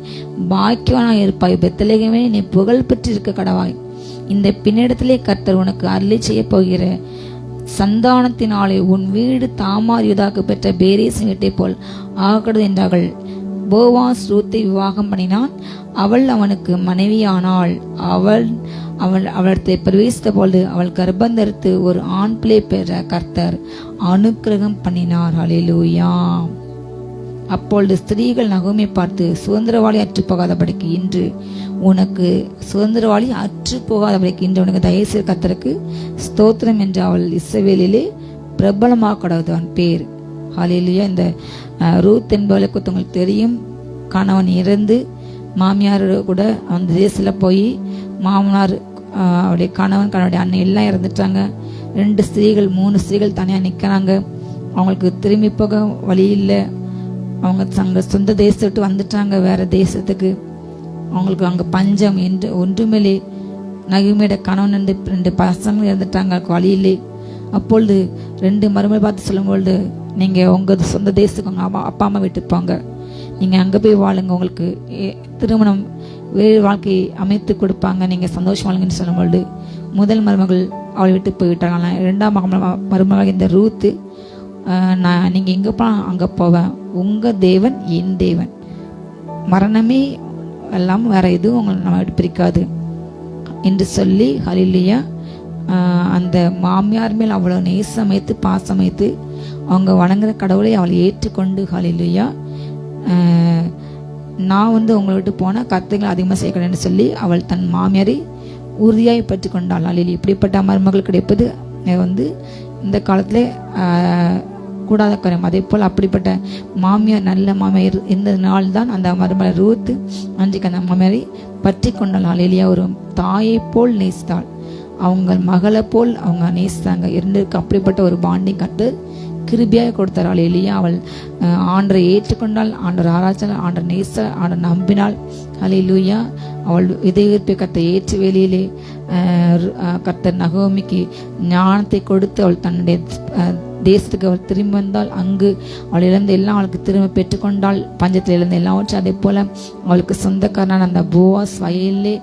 பாக்கியவானாய் இருப்பாய். பெத்லகேமே நீ புகழ் பெற்றிருக்க கடவாய். இந்த பின்னிடத்திலே கர்த்தர் உனக்கு அருளி செய்ய போகிற சந்தானத்தினாலே உன் வீடு தாமார் யூதாக்கு பெற்ற பேரேசின் வீட்டை போல் ஆகக்கூடாது என்றார்கள். போவாஸ் ரூத்தை விவாகம் பண்ணினான். அவள் அவனுக்கு மனைவியானாள். அவளிடத்தை பிரவேசித்த பொழுது அவள் கர்ப்பந்தரித்து ஒரு ஆண் பிள்ளை பெற கர்த்தர் அனுக்கிரகம் பண்ணினார். ஹல்லேலூயா. அப்பொழுது ஸ்திரீகள் நகோமி பார்த்து, சுதந்திரவாளி அற்று போகாதபடிக்கு இன்று உனக்கு சுதந்திரவாளி அற்று போகாதபடிக்கு இன்று உனக்கு தயவுசெய்து கர்த்தருக்கு ஸ்தோத்திரம் என்று அவள் இஸ்ரவேலிலே பிரபலமாக கடவுதான் பேர். ஹல்லேலூயா. இந்த ரூத் என்பவளுக்கு உங்களுக்கு தெரியும், கணவன் இறந்து மாமியார் கூட அந்த தேசத்தில் போய் மாமனார் அவருடைய கணவனுடைய அண்ணன் எல்லாம் இறந்துட்டாங்க. 2 ஸ்திரீகள் 3 ஸ்திரீகள் தனியாக நிற்கிறாங்க. அவங்களுக்கு திரும்பி போக வழி இல்லை. அவங்க தங்க சொந்த தேசத்தை வந்துட்டாங்க வேற தேசத்துக்கு. அவங்களுக்கு அங்கே பஞ்சம் என்று ஒன்றுமேலே. நகிமையோட கணவன் 2 பசங்க இறந்துட்டாங்க வழியிலே. அப்பொழுது 2 மருமகள் பார்த்து சொல்லும்பொழுது, நீங்கள் உங்கள் சொந்த தேசத்துக்கு உங்கள் அப்பா அம்மா வீட்டுக்கு போங்க, நீங்கள் அங்கே போய் வாழுங்க, உங்களுக்கு திருமணம் வேறு வாழ்க்கையை அமைத்து கொடுப்பாங்க, நீங்கள் சந்தோஷம் வாழுங்கன்னு சொல்லும்பொழுது முதல் மருமகள் அவளை விட்டு போய்விட்டாங்க. 2ஆம் மருமகள் இந்த ரூத்து, நான் நீங்கள் எங்கே போனால் அங்கே போவேன், உங்கள் தேவன் என் தேவன், மரணமே எல்லாம் வேற எதுவும் உங்களை நம்ம பிரிக்காது என்று சொல்லி ஹல்லேலூயா அந்த மாமியார் மேல் அவ்வளோ நேசமைத்து பாசமைத்து அவங்க வணங்குற கடவுளை அவளை ஏற்றுக்கொண்டு ஹல்லேலூயா நான் உங்களை விட்டு போனால் கர்த்தங்களை அதிகமாக செய்யக்கூடாதுன்னு சொல்லி அவள் தன் மாமியாரை உறுதியாய் பற்றி கொண்டாள். ஹல்லேலூயா. இப்படிப்பட்ட மருமகள் கிடைப்பது இந்த காலத்தில் கூடாத காரியம். அதே போல் அப்படிப்பட்ட மாமியார் நல்ல மாமியார் இருந்ததுனால தான் அந்த மருமகளை ரூத்து அன்றைக்கு அந்த மாமியாரை பற்றி கொண்டாள். ஹல்லேலூயா. ஒரு தாயை போல் நேசித்தாள், அவங்க மகளை போல் அவங்க நேசித்தாங்க. இருந்திருக்கு அப்படிப்பட்ட ஒரு பாண்டிங் கர்த்தர் கிருபியாக கொடுத்தார். ஹல்லேலூயா. அவள் ஆண்டரை ஏற்றுக்கொண்டாள், ஆண்டர் ஆராய்ச்சாள், ஆண்டர் நேசித்தாள், ஆண்டர் நம்பினாள். ஹல்லேலூயா. அவள் இதயத்தை கர்த்தர் ஏற்று வேலையிலே கர்த்தர் நகோமிக்கு ஞானத்தை கொடுத்து அவள் தன்னுடைய தேசத்துக்கு அவள் திரும்பி வந்தாள். அங்கு அவள் இழந்த எல்லாம் அவளுக்கு திரும்ப பெற்றுக்கொண்டாள், பஞ்சத்தில் இழந்த எல்லாவற்றும். அதே போல அவளுக்கு சொந்தக்காரனான அந்த போவாஸ் வயலிலே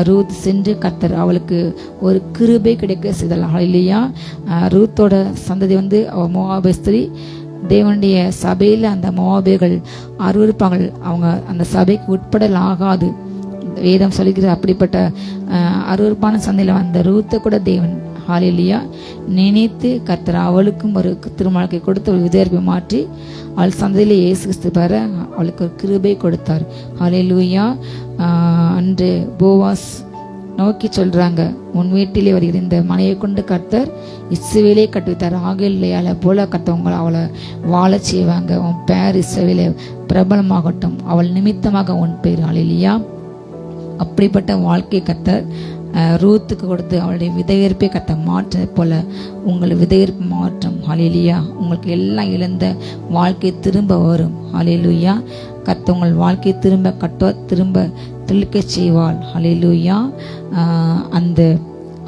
ரூத் சென்று கர்த்தர் அவளுக்கு ஒரு கிருபை கிடைக்க செய்தாள். ஹல்லேலூயா. ரூத்தோட சந்ததி அவள் மோவாபிய ஸ்திரீ. தேவனுடைய சபையில் அந்த மோவாபியர்கள் அருவருப்பார்கள், அவங்க அந்த சபைக்கு உட்படல் ஆகாது வேதம் சொல்லுகிற அப்படிப்பட்ட அருவருப்பான சந்தையில் அந்த ரூத்தை கூட தேவன் ஹல்லேலூயா நினைத்து கர்த்தர் அவளுக்கும் ஒரு திருமணத்தை கொடுத்து அவள் விதையர்ப்பை மாற்றி அவள் சந்தையிலே இயேசு கிறிஸ்து பெற அவளுக்கு ஒரு கிருபை கொடுத்தார். ஹல்லேலூயா. அன்று போவாஸ் நோக்கி சொல்றாங்க, உன் வீட்டிலே வருகிற இந்த மனையை கொண்டு கர்த்தர் இஸ்ரவேலை கட்டுவித்தார். ஆகலையால போல கர்த்தர் அவளை வாழ செய்வாங்க. உன் பேர் இஸ்ரவேலே பிரபலமாகட்டும், அவள் நிமித்தமாக உன் பேர். ஹல்லேலூயா. அப்படிப்பட்ட வாழ்க்கை கர்த்தர் ரூத்துக்கு கொடுத்து அவளுடைய விதையேற்பை கத்த மாற்ற போல உங்களை விதையேற்பு மாற்றம். ஹல்லேலூயா. உங்களுக்கு எல்லாம் இழந்த வாழ்க்கை திரும்ப வரும். ஹல்லேலூயா. கத்த உங்கள் வாழ்க்கையை திரும்ப தெளிக்க செய்வாள். ஹல்லேலூயா. அந்த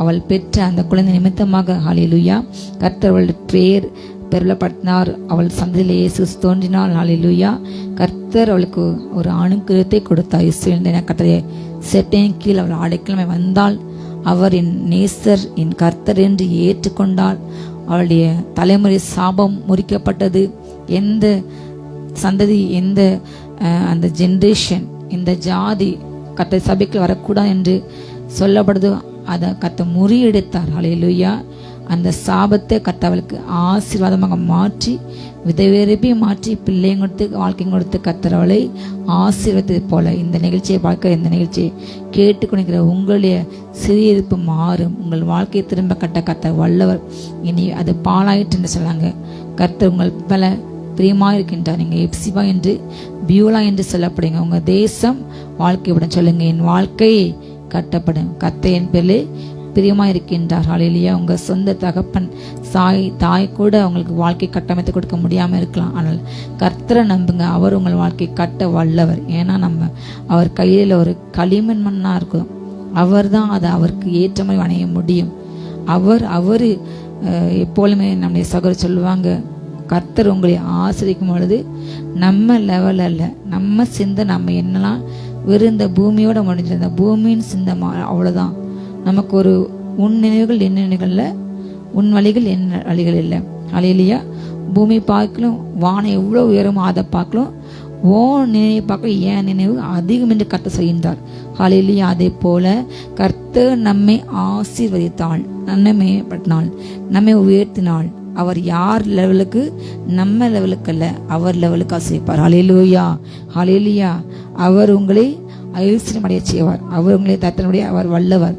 அவள் பெற்ற அந்த குழந்தை நிமித்தமாக ஹல்லேலூயா கர்த்தர் அவளுடைய பேர் பெருளப்பட்டினார். அவள் சந்ததியிலே இயேசு தோன்றினாள். ஹல்லேலூயா. கர்த்தர் அவளுக்கு ஒரு அனுக்கிரகத்தை கொடுத்தார். இஸ்ரவேலின் கர்த்தரை செட்டையின் கீழ் அவள் அடைக்கலமை வந்தாள். அவர் என் நேசர், என் கர்த்தர் என்று ஏற்றுக்கொண்டாள். அவளுடைய தலைமுறை சாபம் முறிக்கப்பட்டது. எந்த சந்ததி, எந்த அந்த ஜென்ரேஷன், இந்த ஜாதி கர்த்தர் சபைக்கு வரக்கூடாது என்று சொல்லப்படுது, அதை கர்த்தர் முறியெடுத்தார். ஹல்லேலூயா. அந்த சாபத்தை கர்த்தர் அவளுக்கு ஆசீர்வாதமாக மாற்றி விதைவேறப்பை மாற்றி பிள்ளையும் கொடுத்து வாழ்க்கையும் கொடுத்து கர்த்தர் அவளை ஆசீர்வதித்தது போல இந்த நிகழ்ச்சியை பார்க்கிற, இந்த நிகழ்ச்சியை கேட்டுக்கொண்டிருக்கிற உங்களுடைய சிறியிருப்பு மாறும். உங்கள் வாழ்க்கையை திரும்ப கட்ட கர்த்தர் வல்லவர். இனி அது பாலாயிற்று என்று சொன்னாங்க. கர்த்தர் உங்கள் பல பிரியமாக இருக்கின்றார். நீங்கள் எப்சிபா என்று பியூலா என்று சொல்லப்படுங்க. உங்கள் தேசம் வாழ்க்கையுடன் சொல்லுங்க, என் வாழ்க்கை கட்டப்படும். கர்த்தர் என் பேரிலே பிரியமாக இருக்கின்றார். ஹல்லேலூயா. உங்கள் சொந்த தகப்பன் தாய் கூட உங்களுக்கு வாழ்க்கை கட்டமைத்து கொடுக்க முடியாமல் இருக்கலாம். ஆனால் கர்த்தரை நம்புங்க, அவர் உங்கள் வாழ்க்கை கட்ட வல்லவர். ஏன்னா நம்ம அவர் கையில் ஒரு களிமண் மண்ணாக இருக்கும். அவர் தான் அதை அவருக்கு ஏற்ற மாதிரி வணைய முடியும். அவர் எப்போதுமே நம்முடைய சகோதரர் சொல்லுவாங்க, கர்த்தர் உங்களை ஆசிரிக்கும் பொழுது நம்ம லெவல் அல்ல, நம்ம சிந்தை, நம்ம என்னெல்லாம் வெறும் இந்த பூமியோட முடிஞ்சது, இந்த பூமியின் சிந்தை அவ்வளோதான். நமக்கு ஒரு உன் நினைவுகள் என் நினைவுகள்ல, உன் வழிகள் என் வழிகள் இல்லை. ஹல்லேலூயா. பூமி பார்க்கலும் வானம் எவ்வளோ உயரமோ அதை பார்க்கலும் ஓ நினைவு பார்க்கலும் என் நினைவு அதிகம் என்று கர்த்தர் சொல்கின்றார். ஹல்லேலூயா. அதே போல கர்த்தர் நம்மை ஆசீர்வதித்தாள், நம்மை பட்டினாள், நம்மை உயர்த்தினாள். அவர் யார் லெவலுக்கு? நம்ம லெவலுக்கு அல்ல, அவர் லெவலுக்கு ஆசீர்வதிப்பார். ஹல்லேலூயா. ஹல்லேலூயா. அவர் உங்களை ஐஸ்வர்யம் அடைய செய்வார். அவர் உங்களை தத்தனுடைய அவர் வல்லவர்.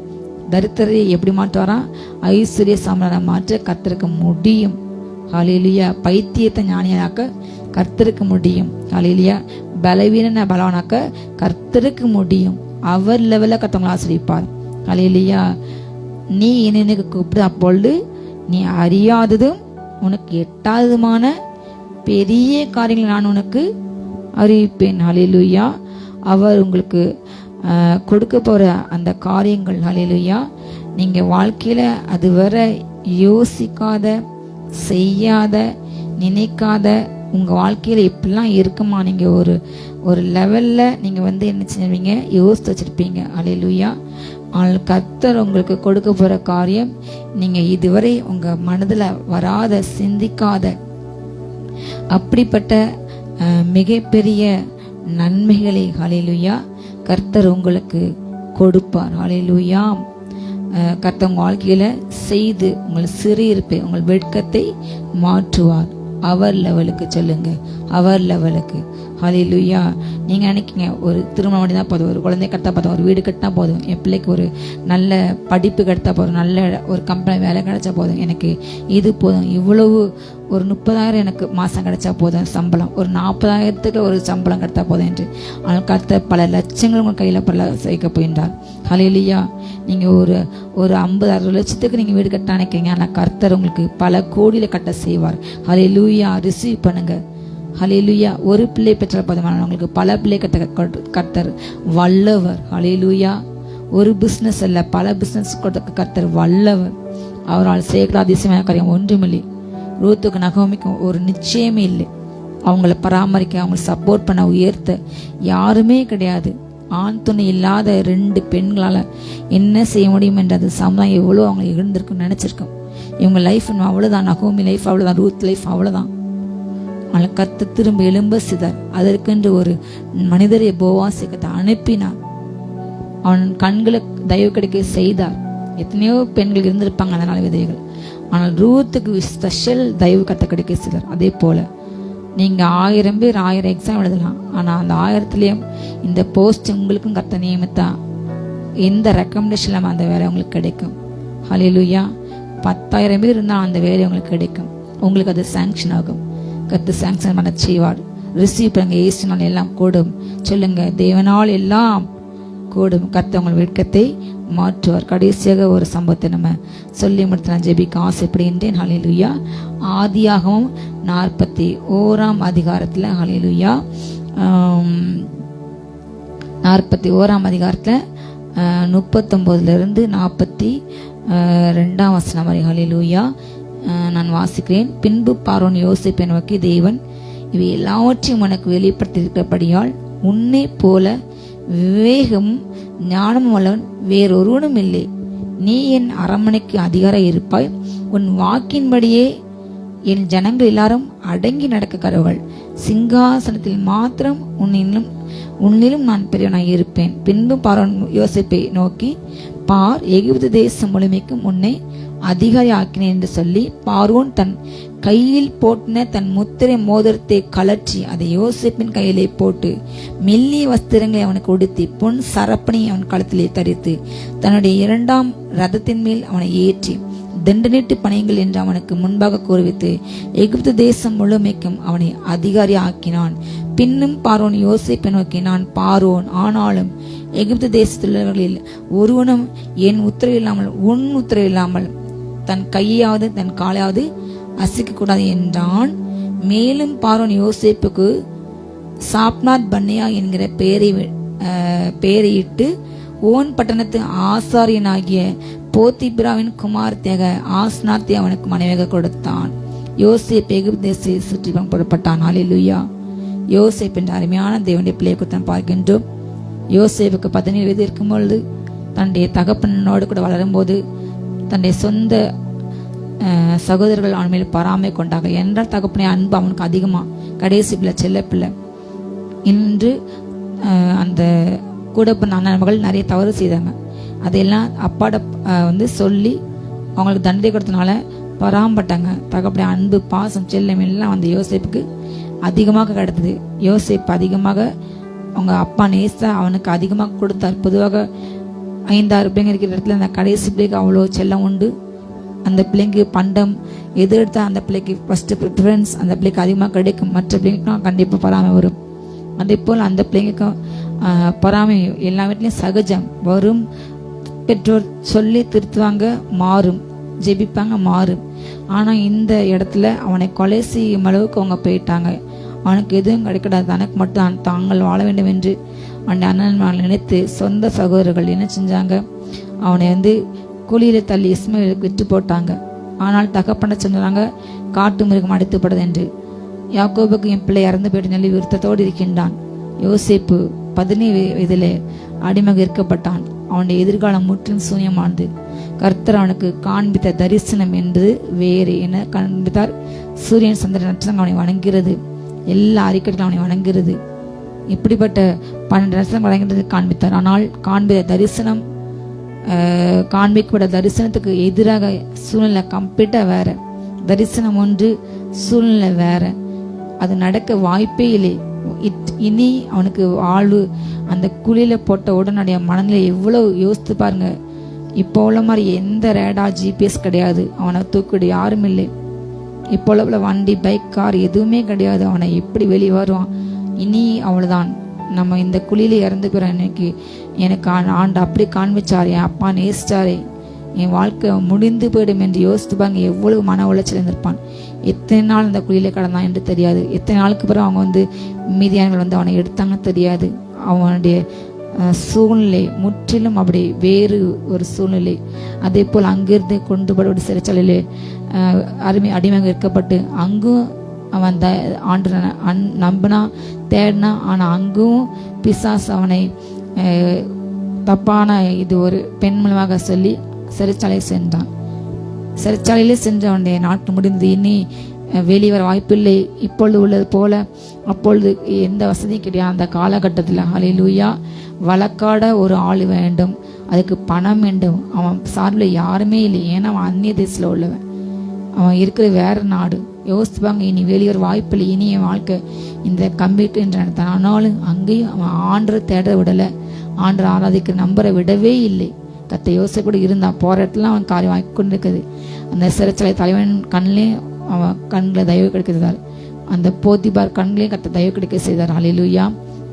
தரித்திரரை எப்படி மாற்றுவாரா? ஐஸ்வர்ய சாம்ராஜ்யம் மாற்ற கர்த்தருக்கு முடியும். ஹல்லேலூயா. பைத்தியத்தை ஞானியாக்க கர்த்தருக்கு முடியும். ஹல்லேலூயா. பலவீன பலவானாக்க கர்த்தருக்கு முடியும். அவர் லெவலில் கர்த்தவங்களை ஆசீர்வதிப்பார். ஹல்லேலூயா. நீ என்னை கூப்பிடு, அப்பொழுது நீ அறியாததும் உனக்கு எட்டாததுமான பெரிய காரியங்களை நான் உனக்கு அறிவிப்பேன். ஹல்லேலூயா. அவர் உங்களுக்கு கொடுக்க போற அந்த காரியங்கள், ஹல்லேலூயா, நீங்க வாழ்க்கையில அதுவரை யோசிக்காத, செய்யாத, நினைக்காத, உங்க வாழ்க்கையில இப்படிலாம் இருக்குமா, நீங்க ஒரு லெவல்ல நீங்க என்ன செஞ்சீங்க யோசித்து வச்சிருப்பீங்க. ஹல்லேலூயா. ஆனால் கர்த்தர் உங்களுக்கு கொடுக்க போற காரியம் நீங்க இதுவரை உங்க மனதுல வராத, சிந்திக்காத அப்படிப்பட்ட மிகப்பெரிய நன்மைகளை ஹல்லேலூயா கர்த்தர் உங்களுக்கு கொடுப்பார். ஹல்லேலூயா. கர்த்தர் உங்கள் வாழ்க்கையில செய்து உங்கள் சிறியிருப்பை, உங்கள் வெட்கத்தை மாற்றுவார். அவர் லெவலுக்கு சொல்லுங்க, அவர் லெவலுக்கு. ஹல்லேலூயா. நீங்க நினைக்கிங்க ஒரு திருமணம் பண்ணி தான் போதும், ஒரு குழந்தை கட்டா போதும், ஒரு வீடு கட்டினா போதும், என் பிள்ளைக்கு ஒரு நல்ல படிப்பு கிடைத்தா போதும், நல்ல ஒரு கம்பெனி வேலை கிடைச்சா போதும், எனக்கு இது போதும், இவ்வளவு ஒரு 30,000 எனக்கு மாதம் கிடைச்சா போதும் சம்பளம், ஒரு 40,000த்துக்கு ஒரு சம்பளம் கிடைத்தா போதும் என்று. ஆனால் கர்த்தர் பல லட்சங்கள் உங்கள் கையில் பல சேர்க்க போகின்றார். ஹல்லேலூயா. நீங்கள் ஒரு 50-60 லட்சத்துக்கு நீங்கள் வீடு கட்ட நினைக்கிறீங்க, ஆனால் கர்த்தர் உங்களுக்கு பல கோடியில் கட்ட செய்வார். ஹல்லேலூயா. ரிசீவ் பண்ணுங்க. ஹல்லேலூயா. ஒரு பிள்ளை பெற்ற போதுமான உங்களுக்கு பல பிள்ளை கர்த்தர் வல்லவர். ஹல்லேலூயா. ஒரு பிஸ்னஸ் அல்ல, பல பிஸ்னஸ் கர்த்தர் வல்லவர். அவரால் செய்கிற அதிசயமான காரியம் ஒன்றுமில்லை. ரூத்துக்கு நகோமிக்கும் ஒரு நிச்சயமே இல்லை. அவங்கள பராமரிக்க, அவங்களை சப்போர்ட் பண்ண, உயர்த்த யாருமே கிடையாது. ஆண் துணை இல்லாத 2 பெண்களால் என்ன செய்ய முடியும் என்றது சமுதாயம் எவ்வளோ அவங்க எழுந்திருக்குன்னு நினச்சிருக்கோம். இவங்க லைஃப் அவ்வளோதான், நகோமி லைஃப் அவ்வளோதான், ரூத் லைஃப் அவ்வளோதான். ஆனால் கர்த்தர் திரும்ப எழும்ப செய்தார். அதற்கென்று ஒரு மனிதரை போவாசிக்கத்தை அனுப்பினார். அவன் கண்களுக்கு தயவு கிடைக்க செய்தார். எத்தனையோ பெண்கள் இருந்திருப்பாங்க அதனால விதைகள். ஆனால் ரூத்துக்கு ஸ்பெஷல் தயவு கத்த கிடைக்க செய்தார். அதே போல நீங்க 1000 பேர் 1000 எக்ஸாம் எழுதலாம், ஆனா அந்த 1000த்துலயும் இந்த போஸ்ட் உங்களுக்கும் கத்த நியமித்தா எந்த ரெக்கமெண்டேஷன் இல்லாமல் அந்த வேலை உங்களுக்கு கிடைக்கும். ஹல்லேலூயா. 10,000 பேர் இருந்தால் அந்த வேலை உங்களுக்கு கிடைக்கும். உங்களுக்கு அது சாங்ஷன் ஆகும். கர்த்தர் சாங்ஷன் பண்ண செய்வார். ரிசீவ் பண்ணுங்க. இயேசுனால் எல்லாம் கூடும் சொல்லுங்க. தேவனால் எல்லாம் கூடும். கர்த்தர் உங்கள் வெட்கத்தை மாற்றுவார். கடைசியாக ஒரு சம்பவத்தை நம்ம சொல்லி முடித்து நான் ஜெபிக்க ஆசைப்படுகின்றேன். ஹல்லேலூயா. ஆதியாகமம் 41ஆம் அதிகாரத்தில் ஹல்லேலூயா 41ஆம் அதிகாரத்தில் 39 42 வசனம் வரை ஹல்லேலூயா நான் வாசிக்கிறேன். பின்பு பார்வோன் யோசேப்பை நோக்கி, தேவன் இவை எல்லாவற்றையும் உனக்கு வெளிப்படுத்தியிருக்கிறபடியால் உன்னை போல விவேகமும் ஞானமும் உள்ளவன் வேறொருவனும் இல்லை. நீ என் அரண்மனைக்கு அதிகாரம் இருப்பாய். உன் வாக்கின்படியே என் ஜனங்கள் எல்லாரும் அடங்கி நடக்க கடவுள். சிங்காசனத்தில் மாத்திரம் உன்னிலும் நான் பெரியவனாய் இருப்பேன். பின்பு பார்வோன் யோசேப்பை நோக்கி, பார், எகிப்து தேசம் முழுமைக்கும் உன்னை அதிகாரி ஆக்கினேன் என்று சொல்லி பார்வோன் தன் கையில் போட்டின தன் முத்திரை மோதிரத்தை கலற்றி அதை யோசேப்பின் கையிலே போட்டு மெல்லிய வஸ்திரங்களை அவனுக்கு உடுத்தி பொன் சரப்பணி அவன் கழுத்திலே தரித்து தன்னுடைய 2ஆம் ரதத்தின் மேல் அவனை ஏற்றி தண்டனிட்டு பணியுங்கள் என்று அவனுக்கு முன்பாக கூறுவித்து எகிப்து தேசம் முழுமைக்கும் அவனை அதிகாரி ஆக்கினான். பின்னும் பார்வோன் யோசேப்பை நோக்கி, நான் பார்வோன், ஆனாலும் எகிப்து தேசத்துள்ளவர்களில் ஒருவனும் என் உத்தரவு இல்லாமல் உன் உத்தரவு இல்லாமல் தன் கையாவது தன் காலையாவது அசைக்க கூடாது என்றான். மேலும் பார்வோன் யோசேப்புக்கு சாப்நாத் பன்னியா என்கிற பெயரையிட்டு ஓன் பட்டணத்து ஆசாரியனாகிய போத்திபிராவின் குமார்த்தியாக ஆஸ்நாத்தை அவனுக்கு மனைவியாக கொடுத்தான். யோசேப் எகிப்து தேசத்தை சுற்றி புறப்பட்டான். ஹல்லேலூயா. யோசேப் என்ற அருமையான தேவனுடைய பிள்ளையை குறித்து பார்க்கின்றோம். யோசேப்புக்கு 17 வயது இருக்கும் பொழுது தன்னுடைய தகப்பனோடு கூட வளரும்போது தன்னுடைய சொந்த சகோதரர்கள் அவன் மேல் பராமை கொண்டாங்க. என்றால் தகப்பனை அன்பு அவனுக்கு அதிகமாக, கடைசி பிள்ளை, செல்ல பிள்ளை. இன்று அந்த கூட அண்ணன் மகள் நிறைய தவறு செய்தாங்க. அதையெல்லாம் அப்பாட சொல்லி அவங்களுக்கு தண்டனை கொடுத்தனால பராமப்பட்டாங்க. தகப்பனை அன்பு, பாசம், செல்லம் எல்லாம் அந்த யோசேப்புக்கு அதிகமாக கிடைத்தது. யோசேப்பு அதிகமாக அவங்க அப்பா நேசா அவனுக்கு அதிகமாக கொடுத்தார். பொதுவாக 5-6 பிள்ளைங்க இருக்கிற இடத்துல அந்த கடைசி பிள்ளைக்கு அவ்வளோ செல்லம் உண்டு. அந்த பிள்ளைக்கு பண்டம் எது எடுத்தால் அந்த பிள்ளைக்கு ஃபஸ்ட்டு ப்ரிஃபரன்ஸ் அந்த பிள்ளைக்கு அதிகமாக கிடைக்கும். மற்ற பிள்ளைங்களுக்கும் கண்டிப்பாக பொறாமை வரும். அதே போல் அந்த பிள்ளைங்களுக்கும் பொறாமை எல்லா வீட்லையும் சகஜம் வரும். பெற்றோர் சொல்லி திருத்துவாங்க, மாறும், ஜெபிப்பாங்க, மாறும். ஆனால் இந்த இடத்துல அவனை கொலை செய்யும் அளவுக்கு அவங்க போயிட்டாங்க. அவனுக்கு எதுவும் கிடைக்கூடாது, தனக்கு மட்டும் தாங்கள் வாழ வேண்டும் என்று அவன் அண்ணன் நினைத்து சொந்த சகோதரர்கள் என்ன செஞ்சாங்க, அவனை குழியில தள்ளி இஸ்மாயிலுக்கு விட்டு போட்டாங்க. ஆனால் தகப்பன சொன்னாங்க, காட்டு மிருகம் அடித்துப்படுது என்று. யாக்கோபுக்கு என் பிள்ளை இறந்து போயிட்டு சொல்லி விருத்தத்தோடு இருக்கின்றான். யோசேப்பு 17 வயதிலே அடிமையாக இருக்கப்பட்டான். அவனுடைய எதிர்காலம் முற்றிலும் சூன்யமானது. கர்த்தர் அவனுக்கு காண்பித்த தரிசனம் என்று வேறு என்ன காண்பித்தார்? சூரியன் சந்திரன் நட்சத்திரம் அவனை வணங்குகிறது, எல்லா அறிக்கைகளும் அவனை வணங்குகிறது. இப்படிப்பட்ட 12 நட்சத்திரம் வணங்குகிறது காண்பித்தார். ஆனால் காண்பிக்கப்பட்ட தரிசனத்துக்கு எதிராக சூழ்நிலை கம்ப்ளீட்டா வேற. தரிசனம் ஒன்று, சூழ்நிலை வேற. அது நடக்க வாய்ப்பே இல்லை. இனி அவனுக்கு வாழ்வு அந்த குழியில போட்ட உடனடிய மனநிலை எவ்வளவு யோசித்து பாருங்க. இப்போ உள்ள மாதிரி எந்த ரேடார் GPS கிடையாது. அவனை தூக்கிடு யாரும் இல்லை. இப்போ உள்ள வண்டி, பைக், கார் எதுவுமே கிடையாது. அவனை எப்படி வெளியே வருவான்? இனி அவ்வளவுதான். நம்ம இந்த குழியில இறந்து போறோம். இன்னைக்கு எனக்கு ஆண்டு அப்படி காண்பிச்சாரு, என் அப்பா நேசிச்சாரே, என் வாழ்க்கை முடிந்து போயிடும் என்று யோசித்து பாருங்க. எவ்வளவு மன உளைச்சல் இருந்திருப்பான். எத்தனை நாள் அந்த குழியில கடந்தான் என்று தெரியாது. எத்தனை நாளுக்கு பிறகு அவங்க மீதியானவர்கள் அவனை எடுத்தாங்கன்னு தெரியாது. அவனுடைய சூழ்நிலை முற்றிலும் அப்படி வேறு ஒரு சூழ்நிலை. அதே போல் அங்கிருந்து கொண்டு போட சிறைச்சாலையிலே அடிமையாக இருக்கப்பட்டு அங்கும் அவன் ஆண்டு நம்பினா தேடினா. ஆனால் அங்கும் பிசாசு அவனை தப்பான இது ஒரு பெண் மூலமாக சொல்லி சிறைச்சாலை சென்றான். சிறைச்சாலையிலே சென்று அவனுடைய நாட்டு முடிந்து இனி வெளிவர வாய்ப்பில்லை. இப்பொழுது உள்ளது போல அப்பொழுது எந்த வசதியும் கிடையாது. அந்த காலகட்டத்தில் ஹல்லேலூயா வழக்காட ஒரு ஆள் வேண்டும், அதுக்கு பணம் வேண்டும். அவன் சார்பில் யாருமே இல்லை. ஏன்னா அவன் அந்நிய தேசத்தில் உள்ளவன், அவன் இருக்கிற வேற நாடு. யோசிப்பாங்க, இனி வெளிவர வாய்ப்பில்லை, இனி என் வாழ்க்கை இந்த கம்ப்யூட்டர் என்று நினைத்தான். ஆனாலும் அங்கேயும் அவன் ஆண்டு தேட விடலை. ஆண்டவர் ஆராதிக்கிற நம்பரை விடவே இல்லை. கத்த யோசேப்பு கூட இருந்தான், போற இடத்துல அவன் காரியம் வாங்கி கொண்டு இருக்குது. அந்த சிறைச்சாலை தலைவன் கண்ணிலையும் அவன் கண்ணில் தயவு கிடைக்க செய்தார். அந்த போத்திபார் கண்ணிலையும் கத்த தயவு கிடைக்க செய்தார். ஹல்லேலூயா.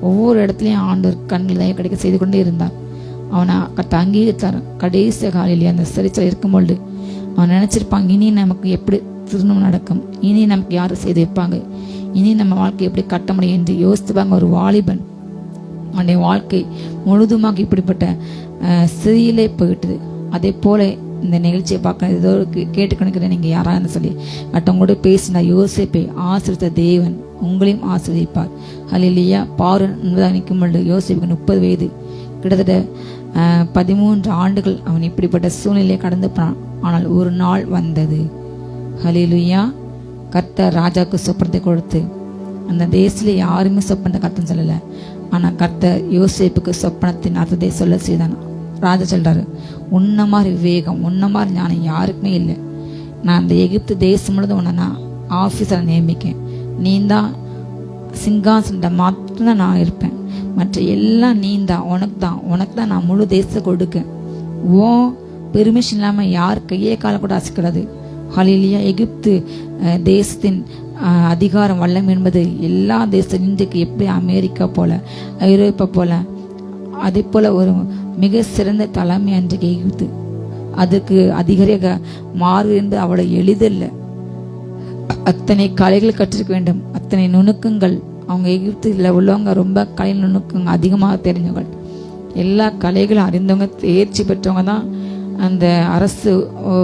ஒவ்வொரு இடத்துலையும் ஆண்டவர் கண்ணில் தயவு கிடைக்க செய்து கொண்டே இருந்தார். அவனை கத்த அங்கீகரித்தார். கடைசி காலையிலேயே அந்த சிறைச்சாலை இருக்கும்பொழுது அவன் நினைச்சிருப்பாங்க, இனி நமக்கு எப்படி திருமணம் நடக்கும், இனி நமக்கு யாரும் செய்து வைப்பாங்க, இனி நம்ம வாழ்க்கை எப்படி கட்ட முடியும் என்று யோசித்துப்பாங்க. ஒரு வாலிபன் அவனுடைய வாழ்க்கை முழுதுமாக இப்படிப்பட்ட சிறையிலே போயிட்டுது. அதே போல இந்த நிகழ்ச்சியை பார்க்க ஏதோ கேட்டுக்கணுக்கிற நீங்கள் யாரான்னு சொல்லி மற்றவங்களோட பேசினா யோசிப்பை ஆசிரித்த தேவன் உங்களையும் ஆசிரியப்பார். ஹல்லேலூயா. பாரு நிற்கும் பொழுது யோசிப்புக்கு 30 வயது, கிட்டத்தட்ட 13 ஆண்டுகள் அவன் இப்படிப்பட்ட சூழ்நிலையை கடந்து போனான். ஆனால் ஒரு நாள் வந்தது. ஹல்லேலூயா. கர்த்தர் ராஜாவுக்கு சொப்பனத்தை கொடுத்து, அந்த தேசத்துல யாருமே சொப்பனத்தை கர்த்தன் சொல்லலை, ஆனால் கர்த்தர் யோசேப்புக்கு சொப்பனத்தின் அர்த்தத்தை சொல்ல செய்தான். ராஜா சொல்றாரு, உன்ன மாதிரி விவேகம், உன்ன மாதிரி ஞானம் யாருக்குமே இல்லை. நான் அந்த எகிப்து தேசம் முழுதும் உன்னை நான் ஆஃபீஸரை நியமிக்கேன். நீ தான் சிங்காசன மாத்திரம் நான் இருப்பேன், மற்ற எல்லாம் நீ தான், உனக்கு தான் நான் முழு தேசத்தை கொடுக்கேன். ஓ பெர்மிஷன் இல்லாமல் யார் கையே கால கூட அசைக்கிறது. ஹல்லேலூயா. எகிப்து தேசத்தின் அதிகாரம் வல்லம் என்பது எல்லா தேசம் இன்றைக்கு எப்படி அமெரிக்கா போல ஐரோப்பா போல அதே போல ஒரு மிக சிறந்த தலைமை அன்றைக்கு எகிப்து. அதுக்கு அதிகாரியாக மாறு என்பது அவ்வளவு எளிதல்ல. அத்தனை கலைகள் கற்றிருக்க வேண்டும், அத்தனை நுணுக்கங்கள். அவங்க எகிப்தில் உள்ளவங்க ரொம்ப கலை நுணுக்கங்க அதிகமாக தெரிஞ்சவங்க, எல்லா கலைகளும் அறிந்தவங்க, தேர்ச்சி பெற்றவங்க தான் அந்த அரசு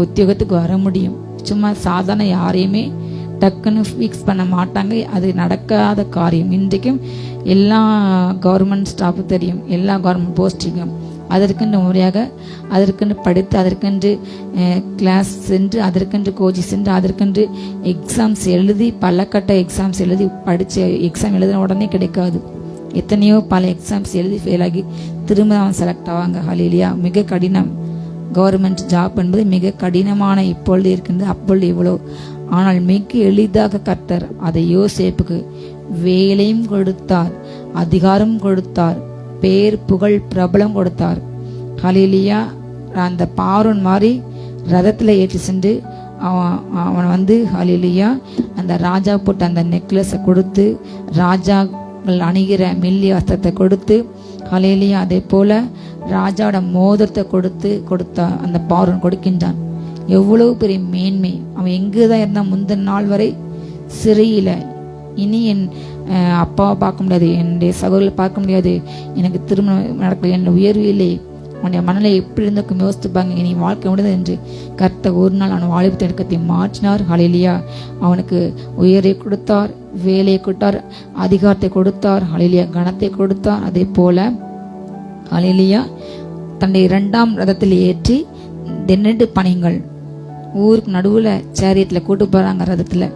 உத்தியோகத்துக்கு வர முடியும். சும்மா சாதாரண யாரையுமே டக்குன்னு ஃபிக்ஸ் பண்ண மாட்டாங்க. அது நடக்காத காரியம். இன்றைக்கும் எல்லா கவர்மெண்ட் ஸ்டாஃபு தெரியும், எல்லா கவர்மெண்ட் போஸ்டிங்கும் அதற்கென்று முறையாக அதற்கென்று படித்து அதற்கென்று கிளாஸ் சென்று அதற்கென்று கோச்சிங் சென்று அதற்கென்று எக்ஸாம்ஸ் எழுதி பல கட்ட எக்ஸாம்ஸ் எழுதி படித்த எக்ஸாம் எழுதின உடனே கிடைக்காது. எத்தனையோ பல எக்ஸாம்ஸ் எழுதி ஃபெயிலாகி திரும்ப அவன் செலக்ட் ஆவாங்க. ஹல்லேலூயா. மிக கடினம். கவர்மெண்ட் ஜாப் என்பது மிக கடினமான இப்பொழுது இருக்கின்றது, அப்பொழுது இவ்வளோ. ஆனால் மிக எளிதாக கர்த்தர் அதை யோசேப்புக்கு வேலையும் கொடுத்தார், அதிகாரம் கொடுத்தார், பேர் புகழ் பிரபலம் கொடுத்தார். ஹல்லேலூயா. அந்த பார்வோன் மாதிரி ரதத்தில் ஏற்றி சென்று அவன் வந்து ஹல்லேலூயா அந்த ராஜா போட்ட அந்த நெக்லஸை கொடுத்து, ராஜாக்கள் அணிகிற மெல்லிய வஸ்திரத்தை கொடுத்து, ஹல்லேலூயா அதே போல ராஜாவோட மோதிரத்தை கொடுத்தா அந்த பார்வோன் கொடுக்கின்றான். எவ்வளவு பெரிய மேன்மை. அவன் எங்குதான் இருந்தான் முந்தின நாள் வரை சிறையில். இனி என் அப்பாவை பார்க்க முடியாது, என்னுடைய சகோதரர்களை பார்க்க முடியாது, எனக்கு திருமணம் நடக்கல, என் உயர்வு இல்லை, அவனுடைய மனநிலை எப்படி இருந்துக்கும் யோசித்துப்பாங்க, இனி வாழ்க்கை முடியாது என்று கர்த்தர் ஒரு நாள் அவன் வாலிப திறக்கத்தை மாற்றினார். ஹல்லேலூயா. அவனுக்கு உயரை கொடுத்தார், வேலையை கொடுத்தார், அதிகாரத்தை கொடுத்தார். ஹல்லேலூயா. கனத்தை கொடுத்தார். அதே போல ஹல்லேலூயா தன்னுடைய 2ஆம் ரதத்தில் ஏற்றி 2 பணிகள் ஊருக்கு நடுவில் சேரியத்தில் கூட்டு போகிறாங்க. ரதத்தில்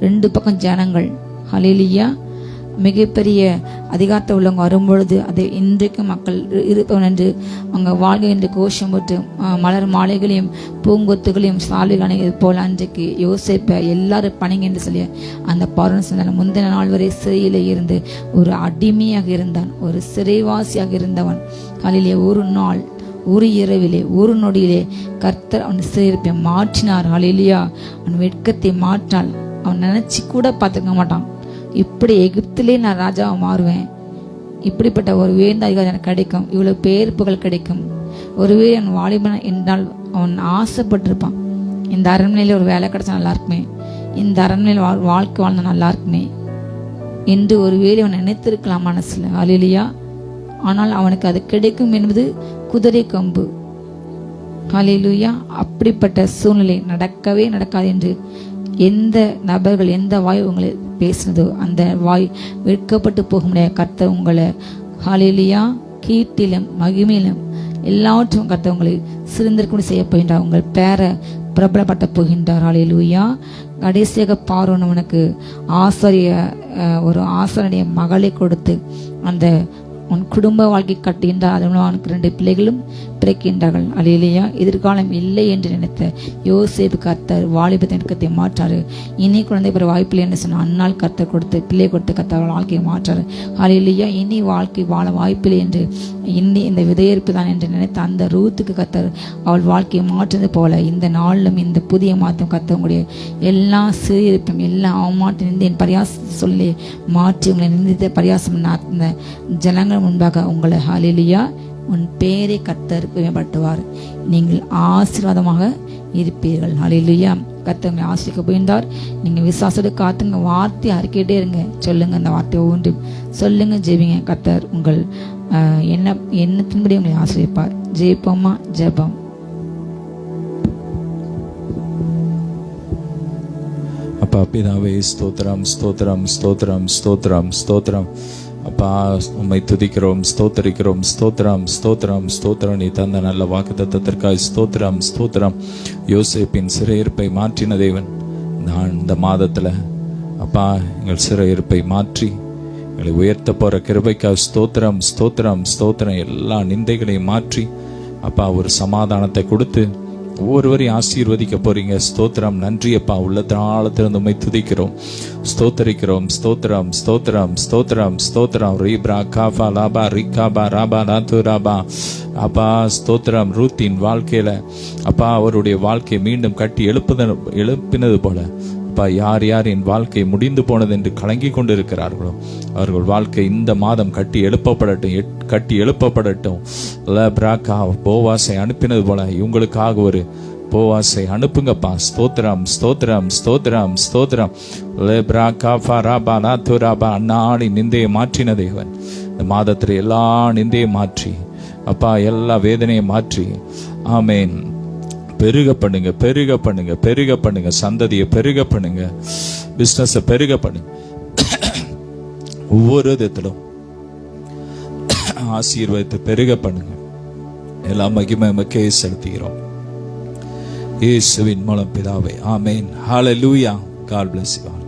2 பக்கம் ஜனங்கள். ஹல்லேலூயா. மிகப்பெரிய அதிகாரத்தை உள்ளவங்க வரும்பொழுது அதை இன்றைக்கும் மக்கள் இருப்பவன் என்று அவங்க வாழ்க என்று கோஷம் போட்டு மலர் மாலைகளையும் பூங்கொத்துகளையும் சால்வைகள் அணைகிறது போல அன்றைக்கு யோசேப்பை எல்லாரும் பணிங்க என்று சொல்லி அந்த பார்வோன் சொன்னார். முந்தின நாள் வரை சிறையில் இருந்து ஒரு அடிமையாக இருந்தான், ஒரு சிறைவாசியாக இருந்தவன். ஹல்லேலூயா. ஒரு நாள், ஒரு இரவிலே, ஒரு நொடியிலே கர்த்தர் அவன் சிறையிருப்பை மாற்றினார். ஹல்லேலூயா. அவன் வெட்கத்தை மாற்றால் அவன் நினைச்சு கூட பார்த்துக்க மாட்டான். இப்படி எகிப்திலே நான் ராஜாவை மாறுவேன், இப்படிப்பட்ட ஒரு உயர்ந்த அதிகாரம் எனக்கு கிடைக்கும், இவ்வளவு பேர் புகழ் கிடைக்கும், ஒருவே அவன் வாலிபன் என்றால் அவன் ஆசைப்பட்டிருப்பான். இந்த அரண்மனையில் ஒரு வேலை கிடைச்சா நல்லா இருக்குமே, இந்த அரண்மனையில் வாழ்க்கை வாழ்ந்தா நல்லா இருக்குமே என்று ஒருவேளை அவன் நினைத்திருக்கலாம் மனசுல. ஹல்லேலூயா. ஆனால் அவனுக்கு அது கிடைக்கும் என்பது குதிரை கொம்பு. ஹல்லேலூயா. அப்படிப்பட்ட சூழ்நிலை நடக்கவே நடக்காது என்று எந்த நபர்கள் எந்த வாய் உங்களை பேசினதோ அந்த வாய் வெட்கப்பட்டு போக முடியாது. கர்த்தர் உங்களை ஹல்லேலூயா கீர்த்திலும் மகிமையிலும் எல்லாவற்றும் கர்த்தர் உங்களை சிறந்திருக்க செய்ய போகின்றார். உங்கள் பேரை பிரபலப்படுத்த போகின்றார். ஹல்லேலூயா. கடைசியாக பார்வோன் உனக்கு ஒரு ஆசாரிய மகளை கொடுத்து அந்த உன் குடும்ப வாழ்க்கை கட்டுகின்றார். அதன் அவனுக்கு 2 பிள்ளைகளும் பிறக்கின்றார்கள். அல்லேலூயா. எதிர்காலம் இல்லை என்று நினைத்த யோசேப்பு கர்த்தர் வாலிப நெருக்கத்தை மாற்றாரு. இனி குழந்தை பெற வாய்ப்பில்லை என்று சொன்ன அன்னால் கர்த்தர் கொடுத்து பிள்ளை கொடுத்து கர்த்தர் வாழ்க்கையை மாற்றாரு. அல்லேலூயா. இனி வாழ்க்கை வாழ வாய்ப்பில்லை என்று இன்னி இந்த விதையேற்பு தான் என்று நினைத்த அந்த ரூத்துக்கு கர்த்தர் அவள் வாழ்க்கையை மாற்றுவது போல இந்த நாளிலும் இந்த புதிய மாற்றம் கர்த்தருடைய எல்லா சிறியிருப்பும் எல்லா அவமாற்றம் நிந்தையின் பரியாச சொல்லி மாற்றி உங்களை நிந்தித்த பரியாசம் நாத்தின ஜனங்கள் முன்பாக உங்களை ஹல்லேலூயா உன் பேரை கர்த்தர் மேம்படுத்துவார். நீங்கள் ஆசீர்வாதமாக இருப்பீர்கள். ஹல்லேலூயா. கர்த்தர் உங்களை ஆசீர்வதிக்க போயிருந்தார். நீங்கள் விசுவாசத்தோடு காத்துங்க. வார்த்தை அறிக்கையிட்டே இருங்க. சொல்லுங்க, அந்த வார்த்தை ஒவ்வொன்றும் சொல்லுங்க, ஜெபிங்க. கர்த்தர் உங்கள் எண்ணத்தின்படி உங்களை ஆசீர்வதிப்பார். ஜெயிப்போமா? ஜெபம். அப்பா பிதாவே, ஸ்தோத்திரம் ஸ்தோத்திரம் ஸ்தோத்திரம் ஸ்தோத்திரம் ஸ்தோத்திரம். அப்பா உம்மை துதிக்கிறோம், ஸ்தோத்தரிக்கிறோம். ஸ்தோத்திரம் ஸ்தோத்திரம் ஸ்தோத்திரம். நீ தந்த நல்ல வாக்குத்தத்தத்திற்காய் ஸ்தோத்திரம் ஸ்தோத்திரம். யோசேப்பின் சிறையிருப்பை மாற்றின தேவன் நான் இந்த மாதத்துல அப்பா எங்கள் சிறையிருப்பை மாற்றி எங்களை உயர்த்த போற கிருபைக்காய் ஸ்தோத்திரம் ஸ்தோத்திரம் ஸ்தோத்திரம். எல்லா நிந்தைகளையும் மாற்றி அப்பா ஒரு சமாதானத்தை கொடுத்து ஒவ்வொருவரையும் ஆசீர்வதிக்க போறீங்க. ஸ்தோத்திரம். நன்றி அப்பா. உள்ளத்தாழத்திலிருந்து உம்மை துதிக்கிறோம், ஸ்தோத்தரிக்கிறோம். ஸ்தோத்திரம் ஸ்தோத்திரம் ஸ்தோத்திரம் ஸ்தோத்திரம். ரீப்ரா காபா லாபா ரிகாபா ராபா நாத்து ராபா. அப்பா ஸ்தோத்திரம். ரூத்தின் வாழ்க்கையில அப்பா அவருடைய வாழ்க்கையை மீண்டும் கட்டி எழுப்பினது போல அப்பா யார் யார் என் வாழ்க்கை முடிந்து போனது என்று கலங்கி கொண்டிருக்கிறார்களோ அவர்கள் வாழ்க்கை இந்த மாதம் கட்டி எழுப்பப்படட்டும். போவாசை அனுப்பினது போல இவங்களுக்காக ஒரு போவாசை அனுப்புங்கப்பா. ஸ்தோத்திரம் ஸ்தோத்திரம் ஸ்தோத்திரம் ஸ்தோத்திரம். அந்நாடி நிந்தையை மாற்றின தேவன் இந்த மாதத்துல எல்லா நிந்தையை மாற்றி அப்பா எல்லா வேதனையை மாற்றி ஆமேன் பெருக பண்ணுங்க, பெருக பண்ணுங்க, பெருக பண்ணுங்க. சந்ததியை பெருக பண்ணுங்க, பிசினஸ் பெருக பண்ணுங்க. ஒவ்வொரு விதத்திலும் ஆசீர்வாதத்தை பெருக பண்ணுங்க. எல்லா மகிமை மக்கே செலுத்துகிறோம் இயேசுவின் மூலம் பிதாவே. ஆமேன். ஹல்லேலூயா. God bless you all.